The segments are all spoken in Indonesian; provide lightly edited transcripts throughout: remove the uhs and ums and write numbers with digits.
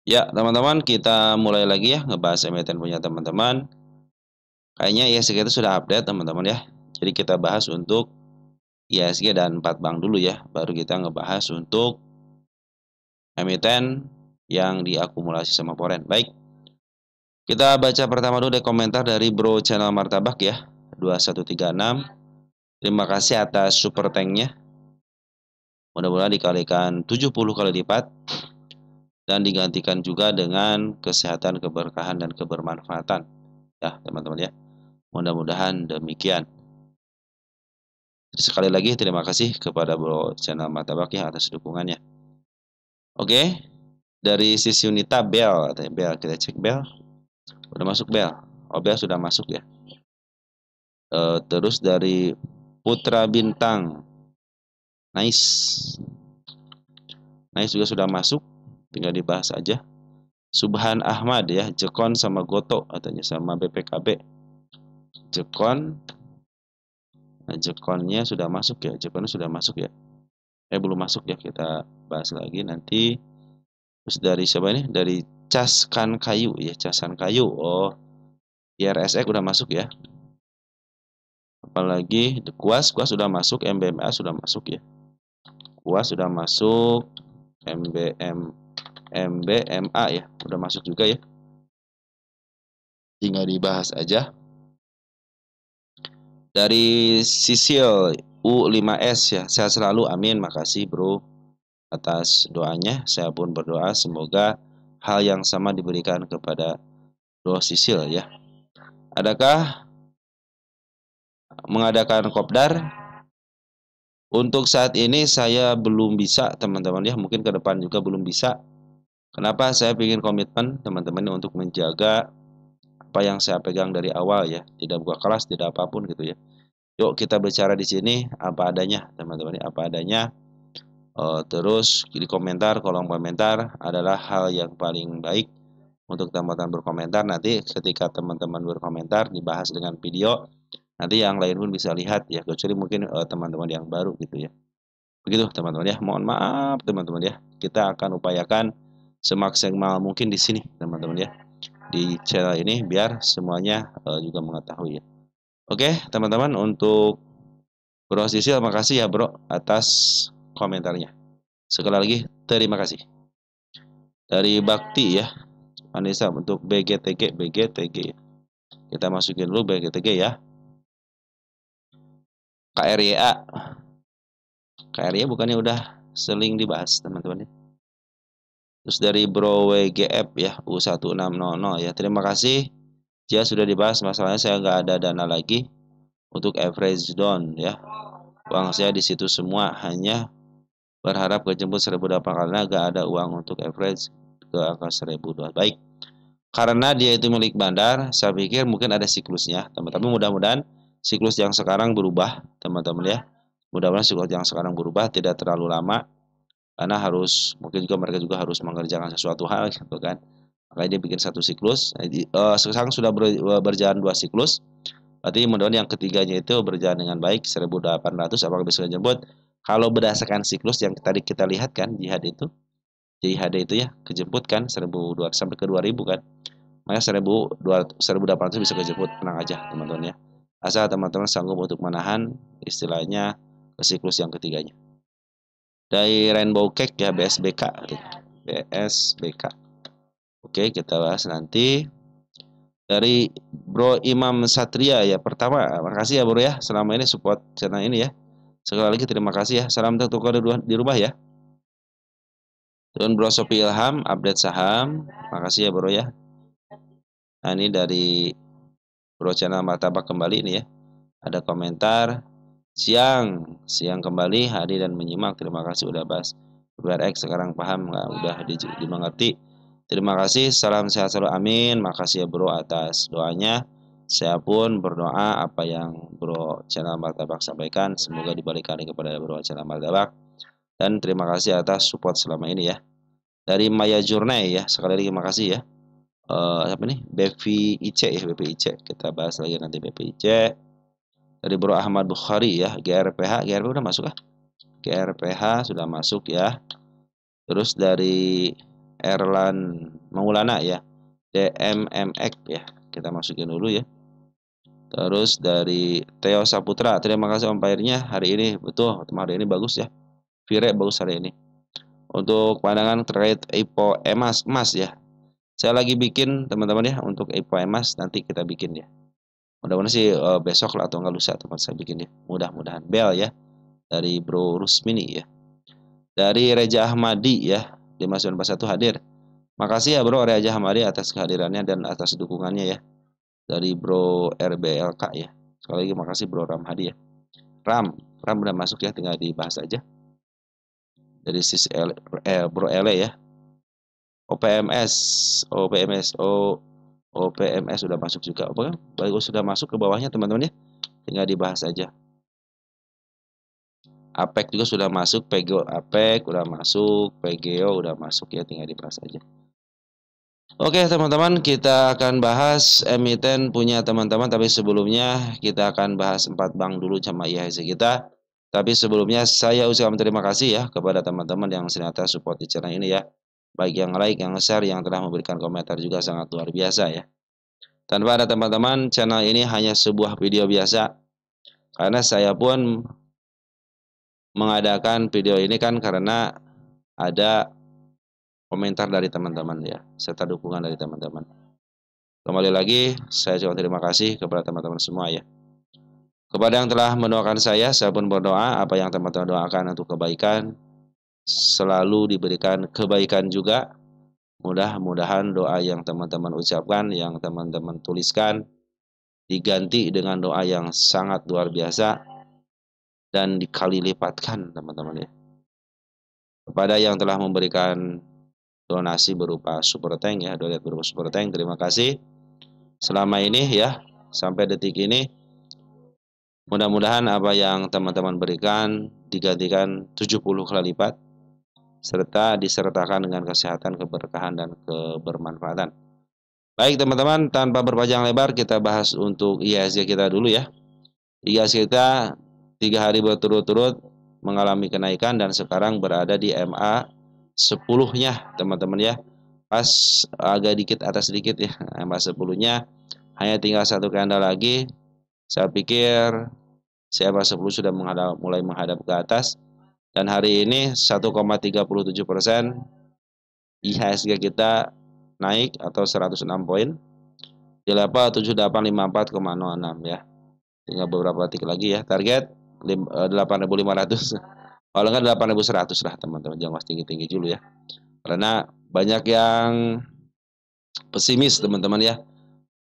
Ya, teman-teman, kita mulai lagi ya ngebahas emiten punya teman-teman. Kayaknya IHSG itu sudah update, teman-teman ya. Jadi kita bahas untuk IHSG dan 4 bank dulu ya, baru kita ngebahas untuk emiten yang diakumulasi sama Foreign. Baik, kita baca pertama dulu deh komentar dari Bro Channel Martabak ya, 2136. Terima kasih atas super tanknya. Mudah-mudahan dikalikan 70 kali lipat dan digantikan juga dengan kesehatan, keberkahan, dan kebermanfaatan. Ya, teman-teman ya. Mudah-mudahan demikian. Sekali lagi terima kasih kepada Bro Channel Martabak ya atas dukungannya. Oke, dari sisi Unita Bell, Bell kita cek Bell. Udah masuk Bell. Oh, Bell sudah masuk ya. Terus dari Putra Bintang. Nice. Nice juga sudah masuk. Tinggal dibahas aja. Subhan Ahmad ya, Jekon sama Goto katanya sama BPKB. Jekon. Nah, Jekonnya sudah masuk ya. Jekonnya sudah masuk ya. Belum masuk ya, kita bahas lagi nanti. Terus dari siapa ini? Dari Caskan Kayu ya, Casan Kayu. Oh, IRSX udah masuk ya. Apalagi Kuas sudah masuk, MBMA sudah masuk ya. Kuas sudah masuk, MBMA ya, udah masuk juga ya. Tinggal dibahas aja. Dari Sisil U5S ya, sehat selalu, amin. Makasih bro atas doanya. Saya pun berdoa semoga hal yang sama diberikan kepada Bro Sisil ya. Adakah mengadakan kopdar? Untuk saat ini saya belum bisa, teman-teman ya. Mungkin ke depan juga belum bisa. Kenapa? Saya ingin komitmen teman-teman untuk menjaga apa yang saya pegang dari awal ya. Tidak buka kelas, tidak apapun gitu ya. Yuk kita bicara di sini apa adanya, teman-teman ya. Apa adanya. Terus di komentar, kolom komentar adalah hal yang paling baik untuk teman-teman berkomentar. Nanti ketika teman-teman berkomentar dibahas dengan video, nanti yang lain pun bisa lihat ya, kecuali mungkin teman-teman yang baru gitu ya. Begitu teman-teman ya. Mohon maaf teman-teman ya. Kita akan upayakan semaksimal mungkin di sini teman-teman ya. Di channel ini biar semuanya juga mengetahui ya. Oke teman-teman, untuk Bro Sisil makasih ya bro atas komentarnya. Sekali lagi terima kasih. Dari Bakti ya, Anissa untuk BGTG ya. Kita masukin dulu BGTG ya. KRYA. KRYA bukannya udah sering dibahas teman-teman ya. Terus dari Bro WGF ya, U1600 ya. Terima kasih. Ya sudah dibahas, masalahnya saya nggak ada dana lagi untuk average down ya. Uang saya di situ semua, hanya berharap kejemput 1.008 karena nggak ada uang untuk average ke angka 1.002. Baik. Karena dia itu milik bandar, saya pikir mungkin ada siklusnya, teman-teman. Mudah-mudahan siklus yang sekarang berubah, teman-teman ya. Mudah-mudahan siklus yang sekarang berubah, tidak terlalu lama, karena harus mungkin juga mereka juga harus mengerjakan sesuatu hal gitu kan. Makanya dia bikin satu siklus. Sekarang sudah berjalan 2 siklus. Berarti mudah-mudahan yang ketiganya itu berjalan dengan baik 1.800. Apakah bisa dijemput? Kalau berdasarkan siklus yang tadi kita lihat kan, JHD itu ya kejemput kan 1.200 sampai ke 2.000 kan. Makanya 1.800 bisa kejemput, tenang aja teman-teman ya. Asal teman-teman sanggup untuk menahan istilahnya ke siklus yang ketiganya. Dari Rainbow Cake ya, BSBK. Oke, kita bahas nanti. Dari Bro Imam Satria ya, pertama makasih ya bro ya selama ini support channel ini ya. Sekali lagi terima kasih ya. Salam tertukar di rumah ya. Dan Bro Sopi Ilham update saham, makasih ya bro ya. Nah ini dari Bro Channel Martabak kembali ini ya. Ada komentar, siang kembali hadir dan menyimak, terima kasih udah bahas WRX, sekarang paham nggak, udah dimengerti. Terima kasih, salam sehat selalu, amin. Makasih ya bro atas doanya. Saya pun berdoa apa yang Bro Channel Martabak sampaikan semoga dibalikan kepada Bro Channel Martabak. Dan terima kasih atas support selama ini ya. Dari Maya Jurnai ya, sekali lagi terima kasih ya. Apa nih? BPIC ya, BPIC. Kita bahas lagi nanti BPIC. Dari Bro Ahmad Bukhari ya, GRPH udah masuk kah? GRPH sudah masuk ya. Terus dari Erlan Maulana ya, DMMX ya, kita masukin dulu ya. Terus dari Theo Saputra, terima kasih umpire-nya hari ini, betul, hari ini bagus ya. Vire bagus hari ini. Untuk pandangan terkait IPO emas ya. Saya lagi bikin teman-teman ya untuk IPO emas, nanti kita bikin ya. Mudah-mudahan sih besok lah atau nggak lusa teman saya bikin ya. Mudah-mudahan bel ya dari Bro Rusmini ya. Dari Reja Ahmadi ya, di Mas 41 hadir. Makasih ya Bro Reja Ahmadi atas kehadirannya dan atas dukungannya ya. Dari Bro RBLK ya. Sekali lagi makasih Bro Ramhadi ya. Ram udah masuk ya, tinggal dibahas aja. Dari sis Bro Ele ya. OPMS sudah masuk juga. Oke, bagus sudah masuk ke bawahnya teman-teman ya. Tinggal dibahas aja. APEC juga sudah masuk, PGO APEC udah masuk, PGO udah masuk ya, tinggal dibahas aja. Oke teman-teman, kita akan bahas emiten punya teman-teman, tapi sebelumnya kita akan bahas 4 bank dulu sama IHSG kita. Tapi sebelumnya saya ucapkan terima kasih ya kepada teman-teman yang ternyata support di channel ini ya. Baik yang like, yang share, yang telah memberikan komentar juga sangat luar biasa ya. Tanpa ada teman-teman, channel ini hanya sebuah video biasa. Karena saya pun mengadakan video ini kan karena ada komentar dari teman-teman ya, serta dukungan dari teman-teman. Kembali lagi, saya ucapkan terima kasih kepada teman-teman semua ya. Kepada yang telah mendoakan saya pun berdoa apa yang teman-teman doakan untuk kebaikan selalu diberikan kebaikan juga. Mudah-mudahan doa yang teman-teman ucapkan, yang teman-teman tuliskan diganti dengan doa yang sangat luar biasa dan dikali lipatkan teman-teman ya. Kepada yang telah memberikan donasi berupa super tank ya, donat berupa super tank, terima kasih selama ini ya, sampai detik ini. Mudah-mudahan apa yang teman-teman berikan digantikan 70 kali lipat, serta disertakan dengan kesehatan, keberkahan, dan kebermanfaatan. Baik teman-teman, tanpa berpanjang lebar kita bahas untuk IHSG kita dulu ya. IHSG kita 3 hari berturut-turut mengalami kenaikan dan sekarang berada di MA 10-nya teman-teman ya. Pas agak dikit atas sedikit ya, MA 10-nya hanya tinggal satu candle lagi. Saya pikir MA 10 sudah mulai menghadap ke atas dan hari ini 1,37% IHSG kita naik atau 106 poin di level 7854,06 ya. Tinggal beberapa detik lagi ya, target 8.500. Kalau enggak 8.100 lah teman-teman, jangan tinggi-tinggi dulu ya. Karena banyak yang pesimis teman-teman ya.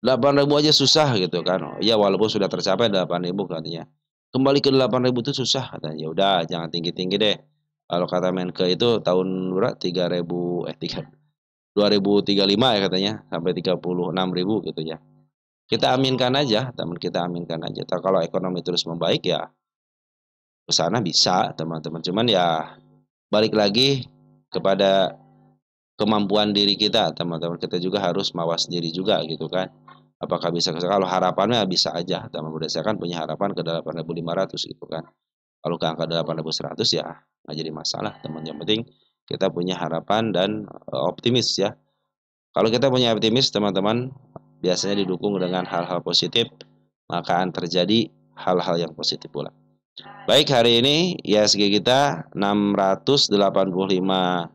8.000 aja susah gitu kan. Ya walaupun sudah tercapai 8.000 katanya. Kembali ke 8.000 itu susah katanya. Ya udah jangan tinggi-tinggi deh. Kalau kata Menke itu tahun berapa? 2035 ya katanya sampai 36.000 gitu ya. Kita aminkan aja, teman, kita aminkan aja. Kalau ekonomi terus membaik ya ke sana bisa, teman-teman. Cuman ya balik lagi kepada kemampuan diri kita, teman-teman. Kita juga harus mawas diri juga gitu kan. Apakah bisa, kalau harapannya bisa aja, teman, berdasarkan punya harapan ke 8.500 gitu kan. Kalau ke angka 8.100 ya nggak jadi masalah, teman. Yang penting kita punya harapan dan optimis ya. Kalau kita punya optimis, teman-teman, biasanya didukung dengan hal-hal positif, maka akan terjadi hal-hal yang positif pula. Baik, hari ini IHSG kita 685,8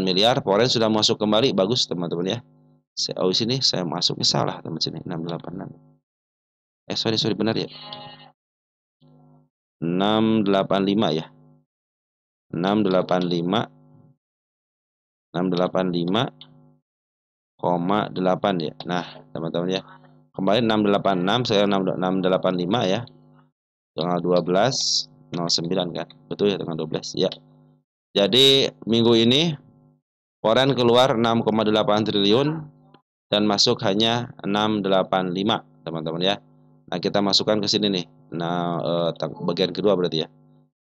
miliar. Foreign sudah masuk kembali, bagus teman-teman ya. Oh sini saya masuknya salah teman sini 686. Sorry benar ya. 685 ya. 685 685,8 ya. Nah, teman-teman ya. Kemarin 686, saya 685 ya. Tanggal 12/09 kan. Betul ya, tanggal 12 ya. Jadi minggu ini foreign keluar 6,8 triliun dan masuk hanya 685 teman-teman ya. Nah, kita masukkan ke sini nih. Nah, bagian kedua berarti ya.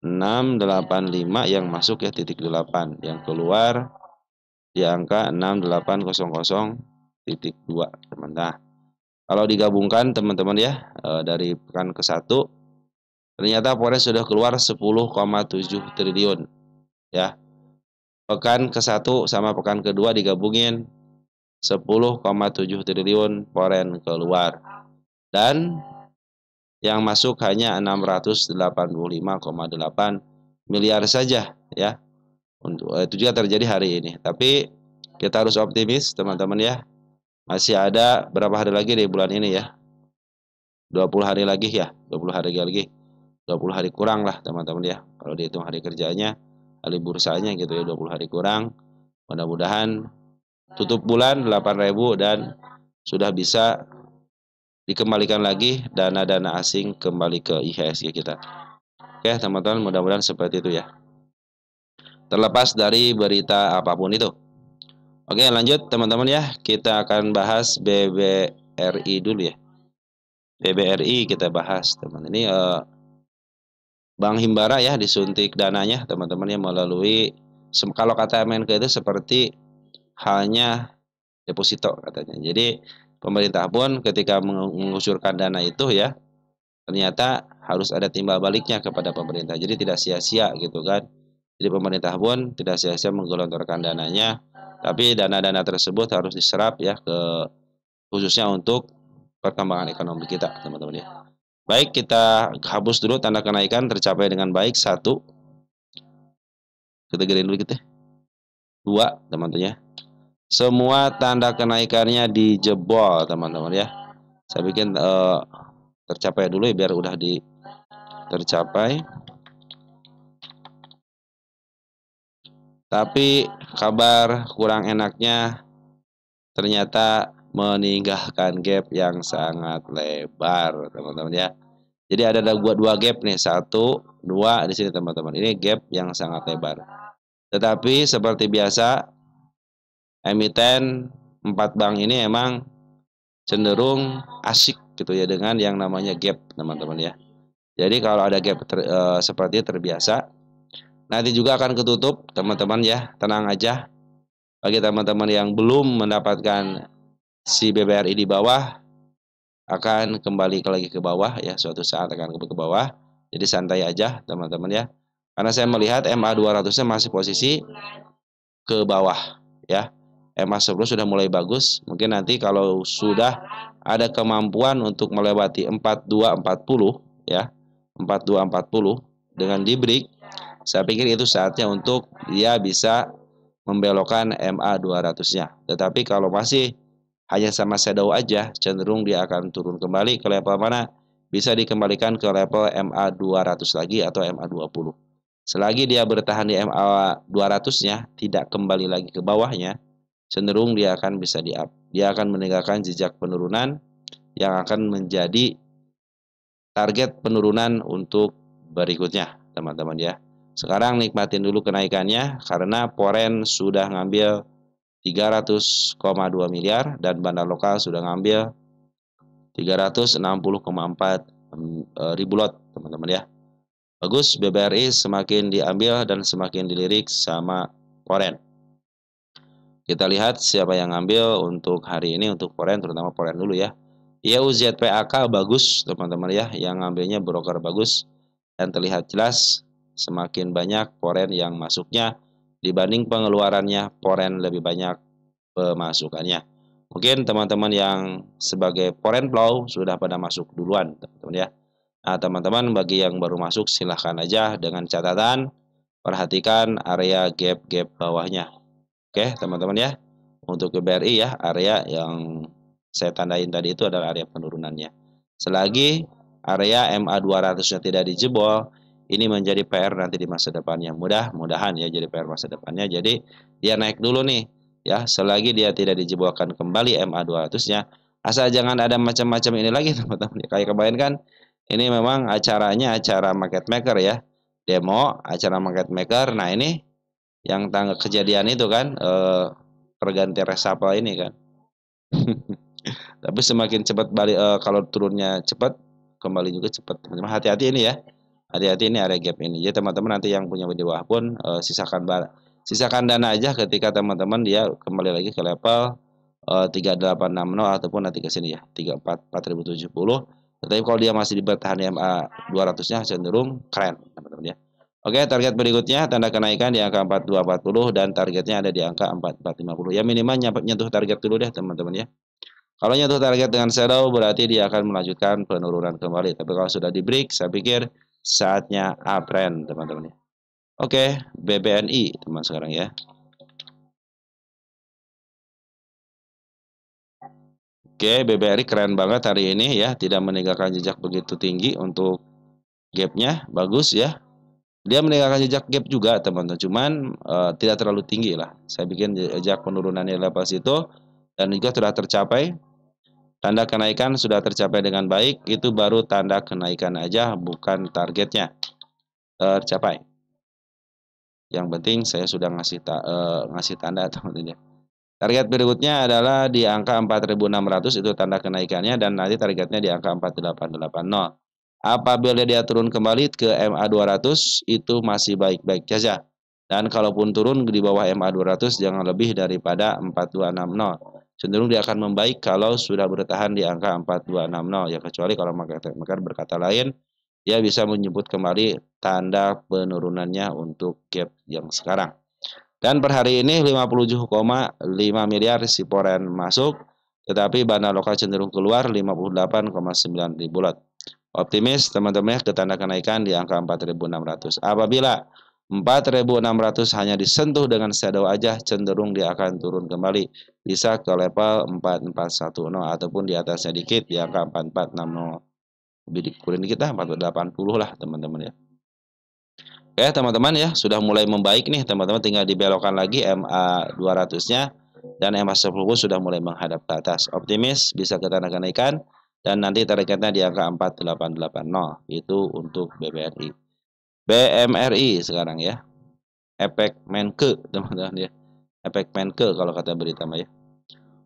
685 yang masuk ya titik 8, yang keluar di angka 6800.2 teman. Nah, kalau digabungkan teman-teman ya, dari pekan ke-1 ternyata foreign sudah keluar 10,7 triliun ya. pekan ke-1 sama pekan ke-2 digabungin 10,7 triliun foreign keluar. Dan yang masuk hanya 685,8 miliar saja ya. Untuk itu juga terjadi hari ini. Tapi kita harus optimis teman-teman ya. Masih ada berapa hari lagi di bulan ini ya? 20 hari lagi ya, 20 hari lagi. 20 hari kurang lah teman-teman ya. Kalau dihitung hari kerjanya, hari bursanya gitu ya, 20 hari kurang. Mudah-mudahan tutup bulan 8.000 dan sudah bisa dikembalikan lagi dana-dana asing kembali ke IHSG kita. Oke teman-teman, mudah-mudahan seperti itu ya. Terlepas dari berita apapun itu. Oke lanjut teman-teman ya. Kita akan bahas BBRI dulu ya. BBRI kita bahas teman. Ini Bank Himbara ya disuntik dananya teman-teman ya melalui, kalau kata Menko itu seperti halnya deposito katanya. Jadi pemerintah pun ketika mengucurkan dana itu ya, ternyata harus ada timbal baliknya kepada pemerintah. Jadi tidak sia-sia gitu kan. Jadi pemerintah pun tidak sia-sia menggelontorkan dananya, tapi dana-dana tersebut harus diserap ya ke khususnya untuk perkembangan ekonomi kita teman-teman ya. Baik, kita hapus dulu tanda kenaikan tercapai dengan baik 1. Kita gedein dulu kita. 2 teman-teman ya. Semua tanda kenaikannya dijebol teman-teman ya. Saya bikin tercapai dulu ya biar udah tercapai. Tapi kabar kurang enaknya ternyata meninggalkan gap yang sangat lebar teman-teman ya. Jadi ada dua gap nih, 1, 2 di sini teman-teman. Ini gap yang sangat lebar. Tetapi seperti biasa emiten 4 bank ini emang cenderung asik gitu ya dengan yang namanya gap teman-teman ya. Jadi kalau ada gap seperti terbiasa, nanti juga akan ketutup teman-teman ya, tenang aja. Bagi teman-teman yang belum mendapatkan si BBRI di bawah, akan kembali lagi ke bawah ya, suatu saat akan kembali ke bawah. Jadi santai aja teman-teman ya. Karena saya melihat MA200-nya masih posisi ke bawah ya. MA10 sudah mulai bagus. Mungkin nanti kalau sudah ada kemampuan untuk melewati 4240 ya. 4240 dengan di break, saya pikir itu saatnya untuk dia bisa membelokkan MA200-nya. Tetapi kalau masih hanya sama shadow aja, cenderung dia akan turun kembali ke level mana? Bisa dikembalikan ke level MA200 lagi atau MA20. Selagi dia bertahan di MA200-nya, tidak kembali lagi ke bawahnya, cenderung dia akan bisa di-up. Dia akan meninggalkan jejak penurunan yang akan menjadi target penurunan untuk berikutnya, teman-teman ya. Sekarang nikmatin dulu kenaikannya karena Foreign sudah ngambil 300,2 miliar dan bandar lokal sudah ngambil 360,4 ribu lot, teman-teman ya. Bagus, BBRI semakin diambil dan semakin dilirik sama Foreign. Kita lihat siapa yang ngambil untuk hari ini untuk Foreign, terutama Foreign dulu ya. IUZPAK bagus, teman-teman ya, yang ngambilnya broker bagus dan terlihat jelas semakin banyak Foreign yang masuknya dibanding pengeluarannya, Foreign lebih banyak pemasukannya. Mungkin teman-teman yang sebagai foreign flow sudah pada masuk duluan, teman-teman ya. Nah, teman-teman bagi yang baru masuk silahkan aja dengan catatan perhatikan area gap-gap bawahnya. Oke, teman-teman ya. Untuk ke BRI ya, area yang saya tandain tadi itu adalah area penurunannya. Selagi area MA200-nya tidak dijebol, ini menjadi PR nanti di masa depannya. Mudah-mudahan ya jadi PR masa depannya. Jadi dia naik dulu nih ya, selagi dia tidak dijebolkan kembali MA200-nya, asal jangan ada macam-macam ini lagi teman-teman. Kayak kemarin kan ini memang acaranya acara market maker ya, demo acara market maker. Nah ini yang tanggal kejadian itu kan perganti reshuffle ini kan. Tapi semakin cepat balik kalau turunnya cepat, kembali juga cepat. Teman-teman hati-hati ini ya. Hati-hati ini area gap ini. Jadi teman-teman nanti yang punya di bawah pun sisakan dana aja ketika teman-teman dia kembali lagi ke level 3860 ataupun nanti ke sini ya 4070. Tetapi kalau dia masih bertahan di MA 200-nya cenderung keren teman-teman ya. Oke, target berikutnya tanda kenaikan di angka 4240 dan targetnya ada di angka 4450. Ya minimal nyentuh target dulu deh teman-teman ya. Kalau nyentuh target dengan shadow berarti dia akan melanjutkan penurunan kembali. Tapi kalau sudah di break, saya pikir saatnya uptrend teman-teman ya. Oke, BBNI teman sekarang ya. Oke, BBRI keren banget hari ini ya, tidak meninggalkan jejak begitu tinggi untuk gapnya, bagus ya. Dia meninggalkan jejak gap juga teman-teman, cuman tidak terlalu tinggi lah. Saya bikin jejak penurunan di level situ dan juga sudah tercapai. Tanda kenaikan sudah tercapai dengan baik, itu baru tanda kenaikan aja, bukan targetnya tercapai. Yang penting saya sudah ngasih tanda teman-teman. Target berikutnya adalah di angka 4.600 itu tanda kenaikannya dan nanti targetnya di angka 4880. Apabila dia turun kembali ke MA 200 itu masih baik-baik saja. Dan kalaupun turun di bawah MA 200 jangan lebih daripada 4260. Cenderung dia akan membaik kalau sudah bertahan di angka 4260 ya, kecuali kalau market berkata lain, dia bisa menyebut kembali tanda penurunannya untuk gap yang sekarang. Dan per hari ini 57,5 miliar si Poren masuk, tetapi dana lokal cenderung keluar 58,9 ribu lot. Optimis teman-teman ke tanda kenaikan di angka 4.600. Apabila 4.600 hanya disentuh dengan shadow aja, cenderung dia akan turun kembali. Bisa ke level 4410 ataupun di atasnya dikit di angka 4460. Lebih dikurin dikit lah, 480 lah teman-teman ya. Oke teman-teman ya, sudah mulai membaik nih teman-teman, tinggal dibelokkan lagi MA 200-nya dan MA 10 sudah mulai menghadap ke atas. Optimis bisa ke tanda kenaikan dan nanti targetnya di angka 4880 itu untuk BBRI. BMRI sekarang ya. Efek Menke teman-teman ya. Efek Menke kalau kata berita mah ya.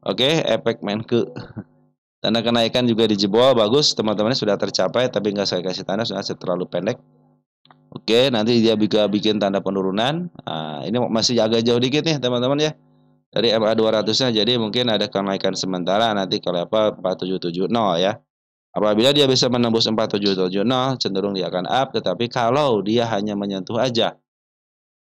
Oke, efek Menke. Tanda kenaikan juga dijebol bagus teman-teman, sudah tercapai tapi nggak saya kasih tanda, sudah terlalu pendek. Oke, nanti dia juga bikin tanda penurunan. Nah, ini masih agak jauh dikit nih teman-teman ya. Dari MA 200-nya, jadi mungkin ada kenaikan sementara nanti ke level 4770 ya. Apabila dia bisa menembus 4770, cenderung dia akan up. Tetapi kalau dia hanya menyentuh aja,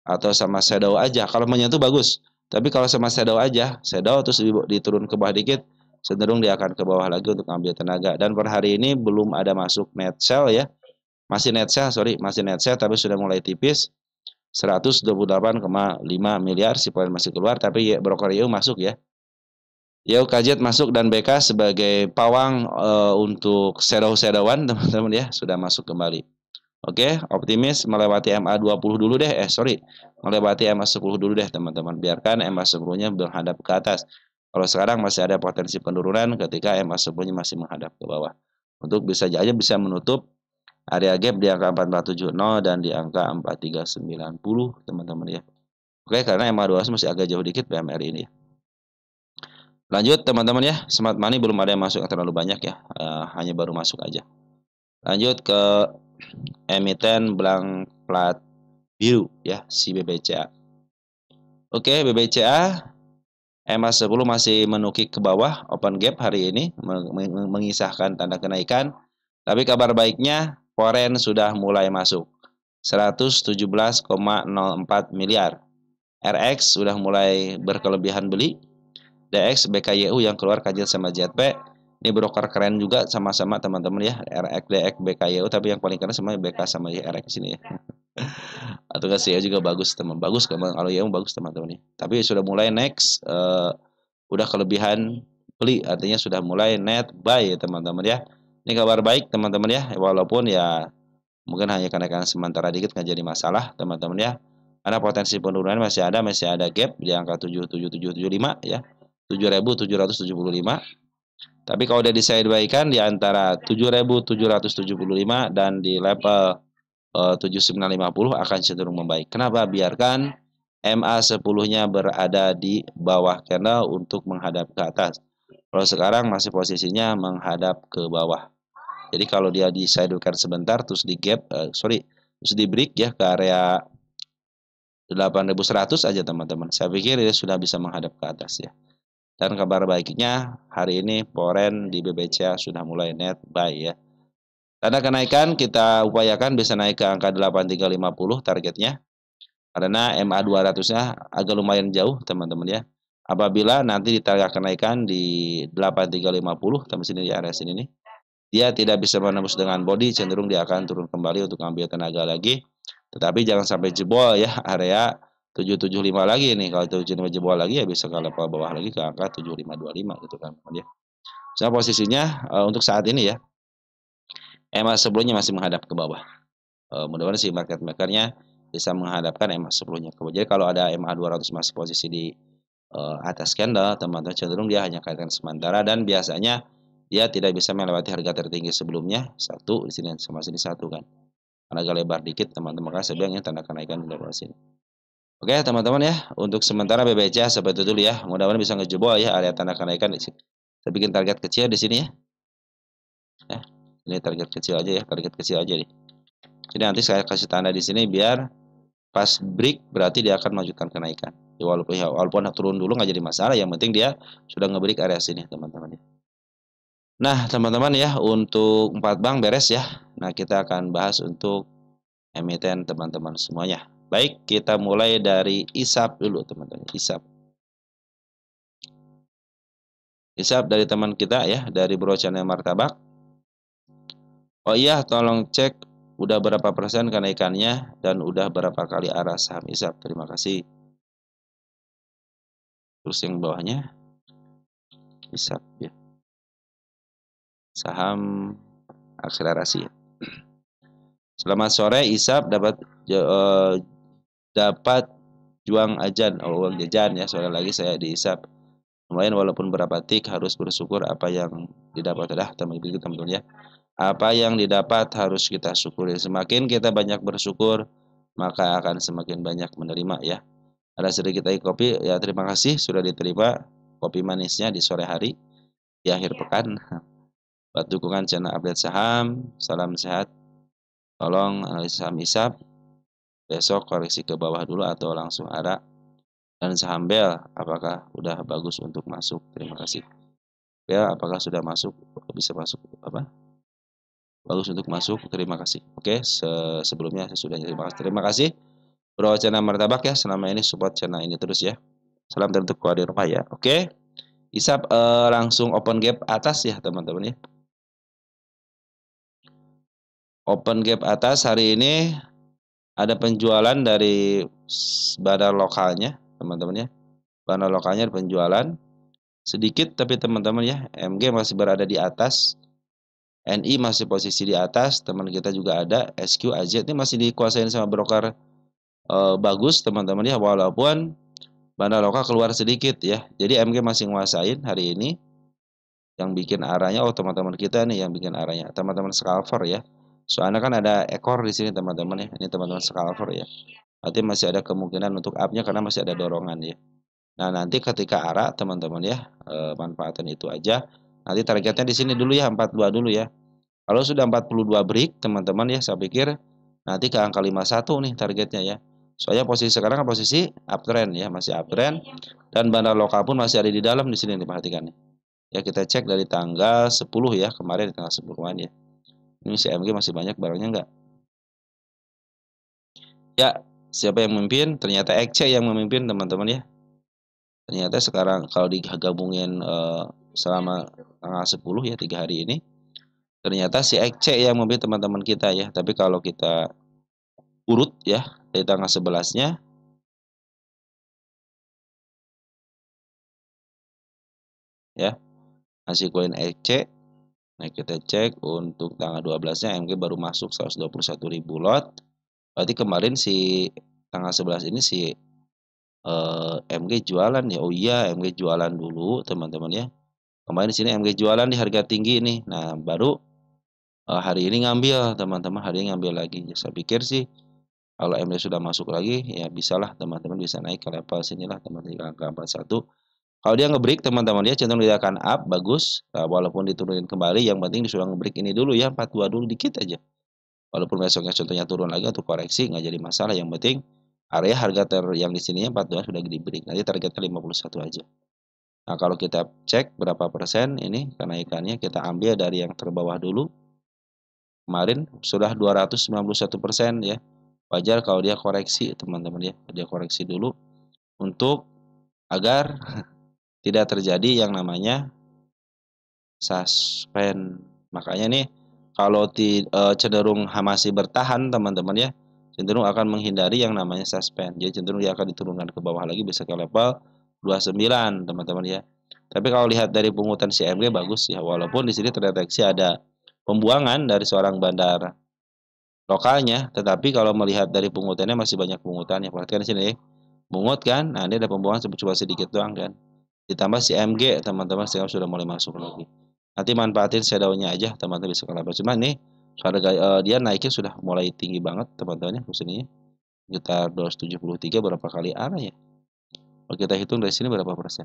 atau sama shadow aja, kalau menyentuh bagus. Tapi kalau sama shadow aja, shadow terus diturun ke bawah dikit, cenderung dia akan ke bawah lagi untuk ambil tenaga. Dan per hari ini belum ada masuk net sell ya. Masih net sell tapi sudah mulai tipis. 128,5 miliar si poin masih keluar, tapi ya, broker YU masuk ya. YU Kajet masuk dan BK sebagai pawang untuk shadow-shadowan teman-teman ya, sudah masuk kembali. Oke, optimis melewati MA 20 dulu deh, melewati MA 10 dulu deh teman-teman. Biarkan MA 10-nya menghadap ke atas. Kalau sekarang masih ada potensi penurunan ketika MA 10-nya masih menghadap ke bawah. Untuk bisa menutup area gap di angka 4470 dan di angka 4390 teman-teman ya. Oke, karena MA 200 masih agak jauh dikit BMR ini. Lanjut teman-teman ya, Smart Money belum ada yang masuk yang terlalu banyak ya, hanya baru masuk aja. Lanjut ke emiten blank plat biru ya, si BBCA. Oke, BBCA MA 10 masih menukik ke bawah, open gap hari ini mengisahkan tanda kenaikan. Tapi kabar baiknya Foreign sudah mulai masuk 117,04 miliar. RX sudah mulai berkelebihan beli. DX BKYU yang keluar kajian sama JP. Ini broker keren juga sama-sama teman-teman ya. RX, DX, BKYU, tapi yang paling keren sama BK sama RX ini ya. Atau kan CEO juga bagus teman. Bagus kalau YU bagus teman-teman ya. Tapi sudah mulai next udah kelebihan beli, artinya sudah mulai net buy teman-teman ya. Ini kabar baik teman-teman ya, walaupun ya mungkin hanya kenaikan sementara dikit nggak jadi masalah teman-teman ya. Karena potensi penurunan masih ada gap di angka 77775 ya. 7.775. Tapi kalau udah di sideways di antara 7.775 dan di level 7950 akan cenderung membaik. Kenapa? Biarkan MA 10-nya berada di bawah candle untuk menghadap ke atas. Kalau sekarang masih posisinya menghadap ke bawah. Jadi kalau dia di sideways sebentar terus di gap, terus di break ya ke area 8.100 aja teman-teman. Saya pikir dia sudah bisa menghadap ke atas ya. Dan kabar baiknya hari ini Foreign di BBCA sudah mulai net buy ya. Tanda kenaikan kita upayakan bisa naik ke angka 8350 targetnya. Karena MA 200-nya agak lumayan jauh, teman-teman ya. Apabila nanti di target kenaikan di 8350 teman sini di area sini nih, dia tidak bisa menembus dengan body, cenderung dia akan turun kembali untuk ambil tenaga lagi. Tetapi jangan sampai jebol ya area 775 lagi nih. Kalau 775 jebol lagi ya bisa ke level bawah lagi ke angka 7525 gitu kan ya. Nah, posisinya untuk saat ini ya, EMA sebelumnya masih menghadap ke bawah. Mudah-mudahan si market maker-nya bisa menghadapkan EMA sebelumnya ke bawah. Jadi kalau ada EMA 200 masih posisi di atas candle, teman-teman cenderung dia hanya kaitkan sementara dan biasanya dia tidak bisa melewati harga tertinggi sebelumnya. Satu di sini sama sini satu kan. Karena agak lebar dikit teman-teman, makanya saya bilang ini tanda kenaikan di level sini. Oke teman-teman ya, untuk sementara BBCA seperti itu dulu ya. Mudah-mudahan bisa ngejebol ya area tanda kenaikan di sini. Saya bikin target kecil di sini ya. Ya, ini target kecil aja ya, target kecil aja nih. Jadi nanti saya kasih tanda di sini biar pas break berarti dia akan melanjutkan kenaikan. Ya, walaupun turun dulu nggak jadi masalah, yang penting dia sudah ngebreak area sini teman-teman ya. Nah teman-teman ya, untuk 4 bank beres ya. Nah kita akan bahas untuk emiten teman-teman semuanya. Baik, kita mulai dari ISAP dulu teman-teman. ISAP. ISAP dari teman kita ya, dari Bro Channel Martabak. Oh iya, tolong cek udah berapa persen kenaikannya dan udah berapa kali arah saham ISAP. Terima kasih. Terus yang bawahnya ISAP ya. Saham akselerasi. Selamat sore ISAP dapat juang ajan uang jajan ya. Sore lagi saya di ISAP. Lumayan walaupun berapa tik harus bersyukur apa yang didapat teman-teman ya. Apa yang didapat harus kita syukuri. Semakin kita banyak bersyukur, maka akan semakin banyak menerima ya. Ada sedikit lagi kopi, ya terima kasih sudah diterima kopi manisnya di sore hari, di akhir pekan. Buat dukungan channel update saham, salam sehat. Tolong saham ISAP, besok koreksi ke bawah dulu atau langsung arah. Dan saham BEL, apakah udah bagus untuk masuk? Terima kasih. BEL, apakah sudah masuk? Bisa masuk apa? Bagus untuk masuk, terima kasih. Oke, sebelumnya saya sudah terima kasih. Terima kasih Bro Channel Martabak ya, selama ini support channel ini terus ya. Salam teruntuk keluarga rumah ya. Oke, ISAP langsung open gap atas ya teman-teman ya. Open gap atas hari ini ada penjualan dari bandar lokalnya teman-teman ya. Bandar lokalnya ada penjualan sedikit tapi teman-teman ya. MG masih berada di atas. NI masih posisi di atas, teman kita juga ada, SQ AZ ini masih dikuasain sama broker bagus teman-teman ya, walaupun bandar lokal keluar sedikit ya. Jadi MG masih nguasain hari ini. Yang bikin arahnya teman-teman kita nih yang bikin arahnya, teman-teman scalper ya. Soalnya kan ada ekor di sini teman-teman ya. Ini teman-teman scalper ya. Nanti masih ada kemungkinan untuk up-nya karena masih ada dorongan ya. Nah, nanti ketika arah teman-teman ya, manfaatkan itu aja. Nanti targetnya di sini dulu ya, 42 dulu ya. Kalau sudah 42 break, teman-teman ya, saya pikir nanti ke angka 51 nih targetnya ya. Soalnya posisi sekarang kan posisi uptrend ya, masih uptrend dan bandar lokal pun masih ada di dalam di sini diperhatikan nih. Ya kita cek dari tanggal 10 ya, kemarin di tanggal 10 kemarin ya. Ini CMG masih banyak barangnya enggak? Ya, siapa yang memimpin? Ternyata XC yang memimpin teman-teman ya. Ternyata sekarang kalau digabungin selama tanggal 10 ya 3 hari ini, ternyata si XC yang memimpin teman-teman kita ya. Tapi kalau kita urut ya dari tanggal 11-nya ya, masih koin XC. Nah, kita cek untuk tanggal 12-nya MG baru masuk 121.000 lot. Berarti kemarin si tanggal 11 ini si MG jualan ya. Oh iya, MG jualan dulu teman-teman ya. Kemarin di sini MG jualan di harga tinggi nih. Nah, baru hari ini ngambil teman-teman, hari ini ngambil lagi. Ya, saya pikir sih kalau MG sudah masuk lagi ya bisalah teman-teman bisa naik ke level sinilah teman-teman ke angka 41. Kalau dia ngebreak teman-teman dia cenderung dia akan up bagus. Nah, walaupun diturunin kembali yang penting disuruh ngebreak ini dulu ya 42 dulu dikit aja. Walaupun besoknya contohnya turun lagi atau koreksi nggak jadi masalah, yang penting area harga yang di sininya 42 sudah di break. Nanti targetnya 51 aja. Nah, kalau kita cek berapa persen ini kenaikannya, kita ambil dari yang terbawah dulu. Kemarin sudah 291% ya. Wajar kalau dia koreksi teman-teman ya. Dia koreksi dulu untuk agar tidak terjadi yang namanya suspend. Makanya nih kalau cenderung masih bertahan teman-teman ya, cenderung akan menghindari yang namanya suspend. Jadi cenderung dia akan diturunkan ke bawah lagi bisa ke level 29 teman-teman ya. Tapi kalau lihat dari pungutan CMG bagus ya, walaupun di sini terdeteksi ada pembuangan dari seorang bandar lokalnya, tetapi kalau melihat dari pungutannya masih banyak pungutannya. Perhatikan di sini, mungut kan? Nah, ini ada pembuangan cuma sedikit doang kan. Ditambah CMG, teman-teman sekarang sudah mulai masuk lagi. Nanti manfaatin shadownya aja, teman-teman bisa kelabas. Cuma nih, harga dia naiknya sudah mulai tinggi banget, teman-teman ya, sini sekitar 273 berapa kali arah ya? Kalau kita hitung dari sini berapa persen?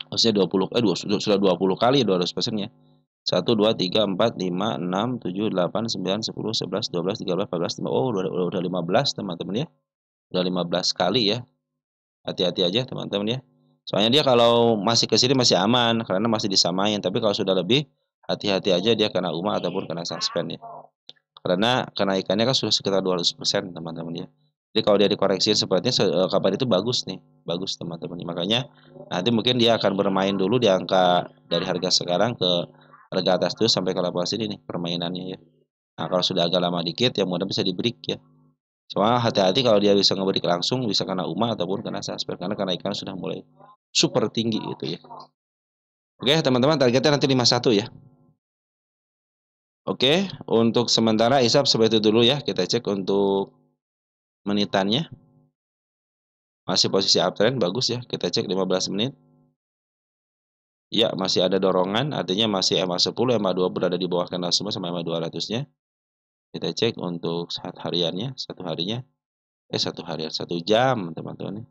Maksudnya sudah 20 kali 200% ya. 1, 2, 3, 4, 5, 6, 7, 8, 9, 10, 11, 12, 13, 14, 15. Oh, udah 15 teman-teman ya. Udah 15 kali ya. Hati-hati aja teman-teman ya. Soalnya dia kalau masih ke sini masih aman karena masih disamain. Tapi kalau sudah lebih, hati-hati aja dia kena UMA ataupun kena suspend ya. Karena kenaikannya kan sudah sekitar 200% teman-teman ya. Jadi kalau dia dikoreksi sepertinya kabar itu bagus nih. Bagus teman-teman. Makanya nanti mungkin dia akan bermain dulu di angka dari harga sekarang ke harga atas dulu sampai ke level sini nih permainannya ya. Nah kalau sudah agak lama dikit ya mudah bisa di break ya. Soalnya hati-hati kalau dia bisa ngebreak langsung bisa kena UMA ataupun kena suspend karena kenaikan sudah mulai super tinggi gitu ya. Oke teman-teman targetnya nanti 51 ya. Oke untuk sementara ISAP seperti itu dulu ya. Kita cek untuk menitannya. Masih posisi uptrend bagus ya. Kita cek 15 menit. Ya masih ada dorongan artinya masih MA10 MA2 berada di bawah candle semua sama MA200-nya. Kita cek untuk saat hariannya, satu harinya. Satu harian, 1 jam teman-teman.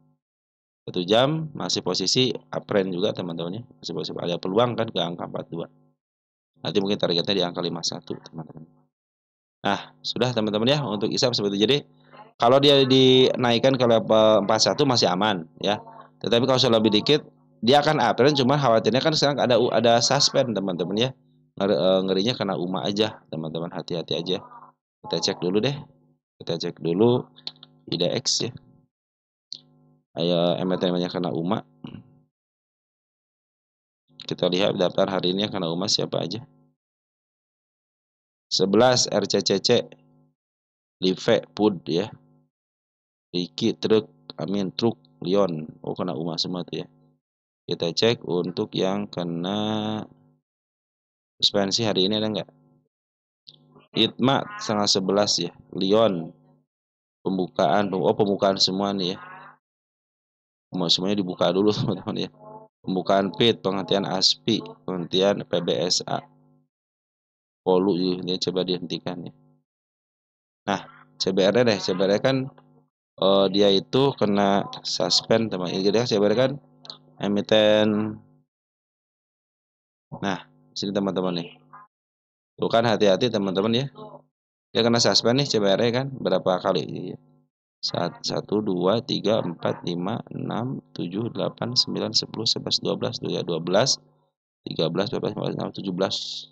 1 jam masih posisi uptrend juga teman-teman ya. Masih posisi ada peluang kan ke angka 42. Nanti mungkin targetnya di angka 51 teman-teman. Nah, sudah teman-teman ya untuk ISAP seperti itu. Jadi kalau dia dinaikkan ke level 41 masih aman ya. Tetapi kalau sudah lebih dikit dia akan uptrend cuma khawatirnya kan sekarang ada suspend teman-teman ya. Ngerinya kena UMA aja teman-teman, hati-hati aja. Kita cek dulu deh. Kita cek dulu IDX ya. Ayo emiten-emitenya kena UMA. Kita lihat daftar hari ini yang kena UMA siapa aja. 11 RCCC Live Pud ya. Riki Truk Amin Truk Leon. Oh kena UMA semua tuh ya. Kita cek untuk yang kena suspensi hari ini ada nggak? Itma setengah 11 ya. Leon pembukaan semua nih ya. Semuanya dibuka dulu teman-teman ya. Pembukaan PIT, penghentian ASPI, penghentian PBSA. Polu ini coba dihentikan ya. Nah, CBR deh, CBR kan dia itu kena suspend teman. Ini dia CBR kan emiten. Nah, sini teman-teman nih. Tuh kan hati-hati teman-teman ya. Dia kena suspend nih CBR kan berapa kali? 1, 2, 3, 4, 5, 6, 7, 8, 9, 10, 11, 12, 12, 13, 14, 15, 16, 17,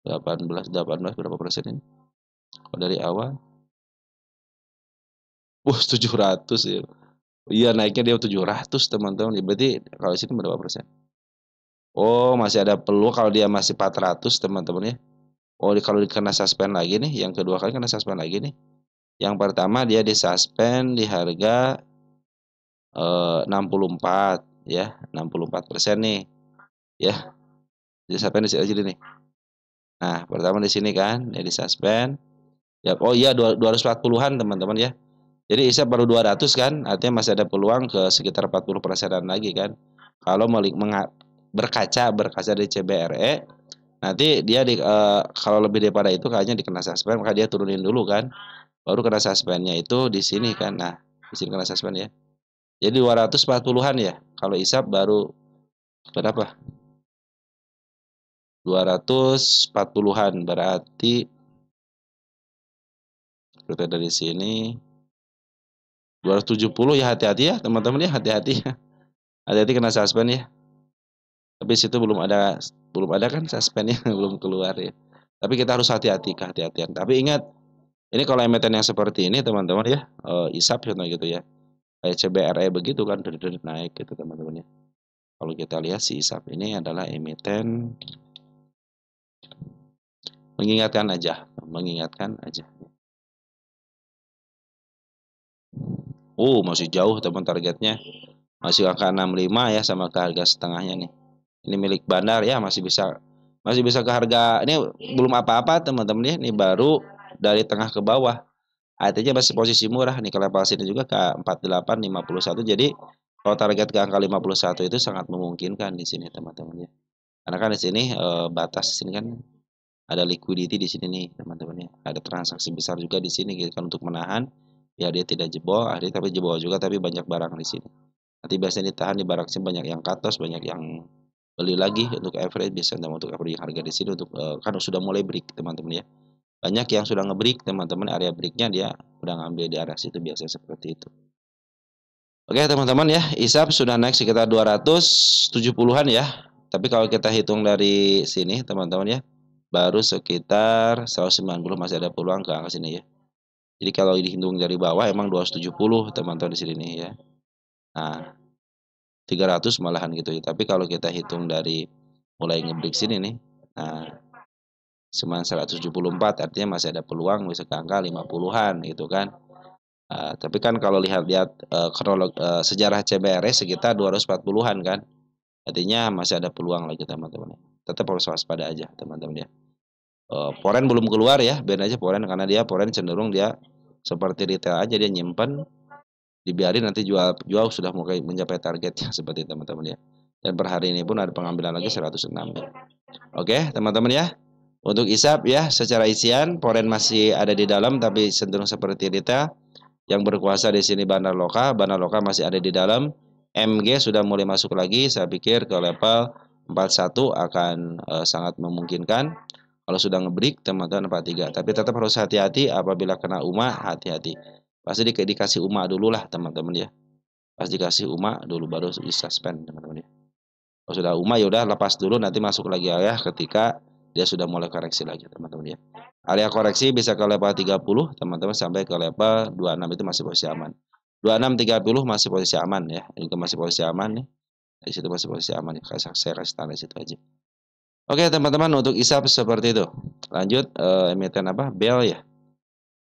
18 berapa persen ini? Kalau dari awal 700 ya. Iya naiknya dia 700 teman-teman. Berarti kalau di sini berapa persen? Oh masih ada peluang kalau dia masih 400 teman-teman ya. Oh kalau dikena suspend lagi nih, yang kedua kali kena suspend lagi nih. Yang pertama dia disuspend di harga 64 ya, 64% nih. Ya, disuspend di sini nih. Nah, pertama di sini kan, ya disuspend. Ya, oh iya 240-an teman-teman ya. Jadi ISAP baru 200 kan, artinya masih ada peluang ke sekitar 40%-an lagi kan. Kalau berkaca di CBRE, nanti dia kalau lebih daripada itu kayaknya dikena suspend, maka dia turunin dulu kan. Baru kena suspendnya itu di sini kan. Nah, di sini kena suspend ya. Jadi 240-an ya. Kalau ISAP baru berapa? 240-an berarti kita dari sini 270 ya, hati-hati ya teman-teman ya, hati-hati. Hati-hati kena suspend ya. Tapi situ belum ada kan suspendnya belum keluar ya. Tapi kita harus hati-hati, kehati-hatian. Tapi ingat, ini kalau emiten yang seperti ini teman-teman ya, ISAP contoh gitu ya. Kayak CBRE begitu kan, naik gitu teman-teman ya. Kalau kita lihat si ISAP ini adalah emiten mengingatkan aja. Masih jauh teman targetnya. Masih angka 65 ya sama ke harga setengahnya nih. Ini milik bandar ya, masih bisa ke harga ini belum apa-apa teman-teman ya. Ini baru dari tengah ke bawah. Artinya masih posisi murah nih, ke level sini juga ke 48,51. Jadi kalau target ke angka 51 itu sangat memungkinkan di sini teman-teman ya. Karena kan di sini batas di sini kan ada liquidity di sini nih teman-teman ya. Ada transaksi besar juga di sini gitu kan untuk menahan ya dia tidak jebol, akhirnya tapi jebol juga tapi banyak barang di sini. Nanti biasanya ditahan di barang sini banyak yang cut loss, banyak yang beli lagi untuk average biasanya untuk average harga di sini untuk kan sudah mulai break teman-teman ya. Banyak yang sudah nge-break teman-teman, area breaknya dia udah ngambil di area situ biasanya seperti itu. Oke teman-teman ya, ISAP sudah naik sekitar 270-an ya. Tapi kalau kita hitung dari sini teman-teman ya, baru sekitar 190, masih ada peluang ke angka sini ya. Jadi kalau dihitung dari bawah emang 270 teman-teman di sini nih ya. Nah, 300 malahan gitu ya. Tapi kalau kita hitung dari mulai ngebreak sini nih, nah cuma 174, artinya masih ada peluang bisa ke angka 50-an gitu kan. Tapi kan kalau lihat-lihat sejarah CBRE sekitar 240-an kan. Artinya masih ada peluang lagi teman-teman. Tetap harus waspada aja teman-teman ya. Foreign belum keluar ya, biar aja foreign karena foreign cenderung dia seperti retail aja, dia nyimpen, dibiarin nanti jual sudah mulai mencapai targetnya seperti teman-teman ya. Dan per hari ini pun ada pengambilan lagi 106 ya. Oke teman-teman ya. Untuk ISAP ya, secara isian foreign masih ada di dalam tapi cenderung seperti retail. Yang berkuasa di sini Bandar Loka masih ada di dalam. MG sudah mulai masuk lagi, saya pikir ke level 41 akan sangat memungkinkan. Kalau sudah ngebreak teman-teman 43, tapi tetap harus hati-hati apabila kena UMA, hati-hati. Pasti dikasih UMA dulu lah teman-teman ya. Pas dikasih UMA dulu baru bisa suspend teman-teman ya. Kalau sudah UMA ya udah lepas dulu, nanti masuk lagi ya ketika dia sudah mulai koreksi lagi teman-teman ya. Area koreksi bisa ke level 30 teman-teman sampai ke level 26 itu masih posisi aman. 26 30 masih posisi aman ya. Ini masih posisi aman nih. Di situ masih posisi aman ya. Saya kasih tanda situ aja. Oke teman-teman, untuk ISAP seperti itu. Lanjut emiten apa? BEL ya.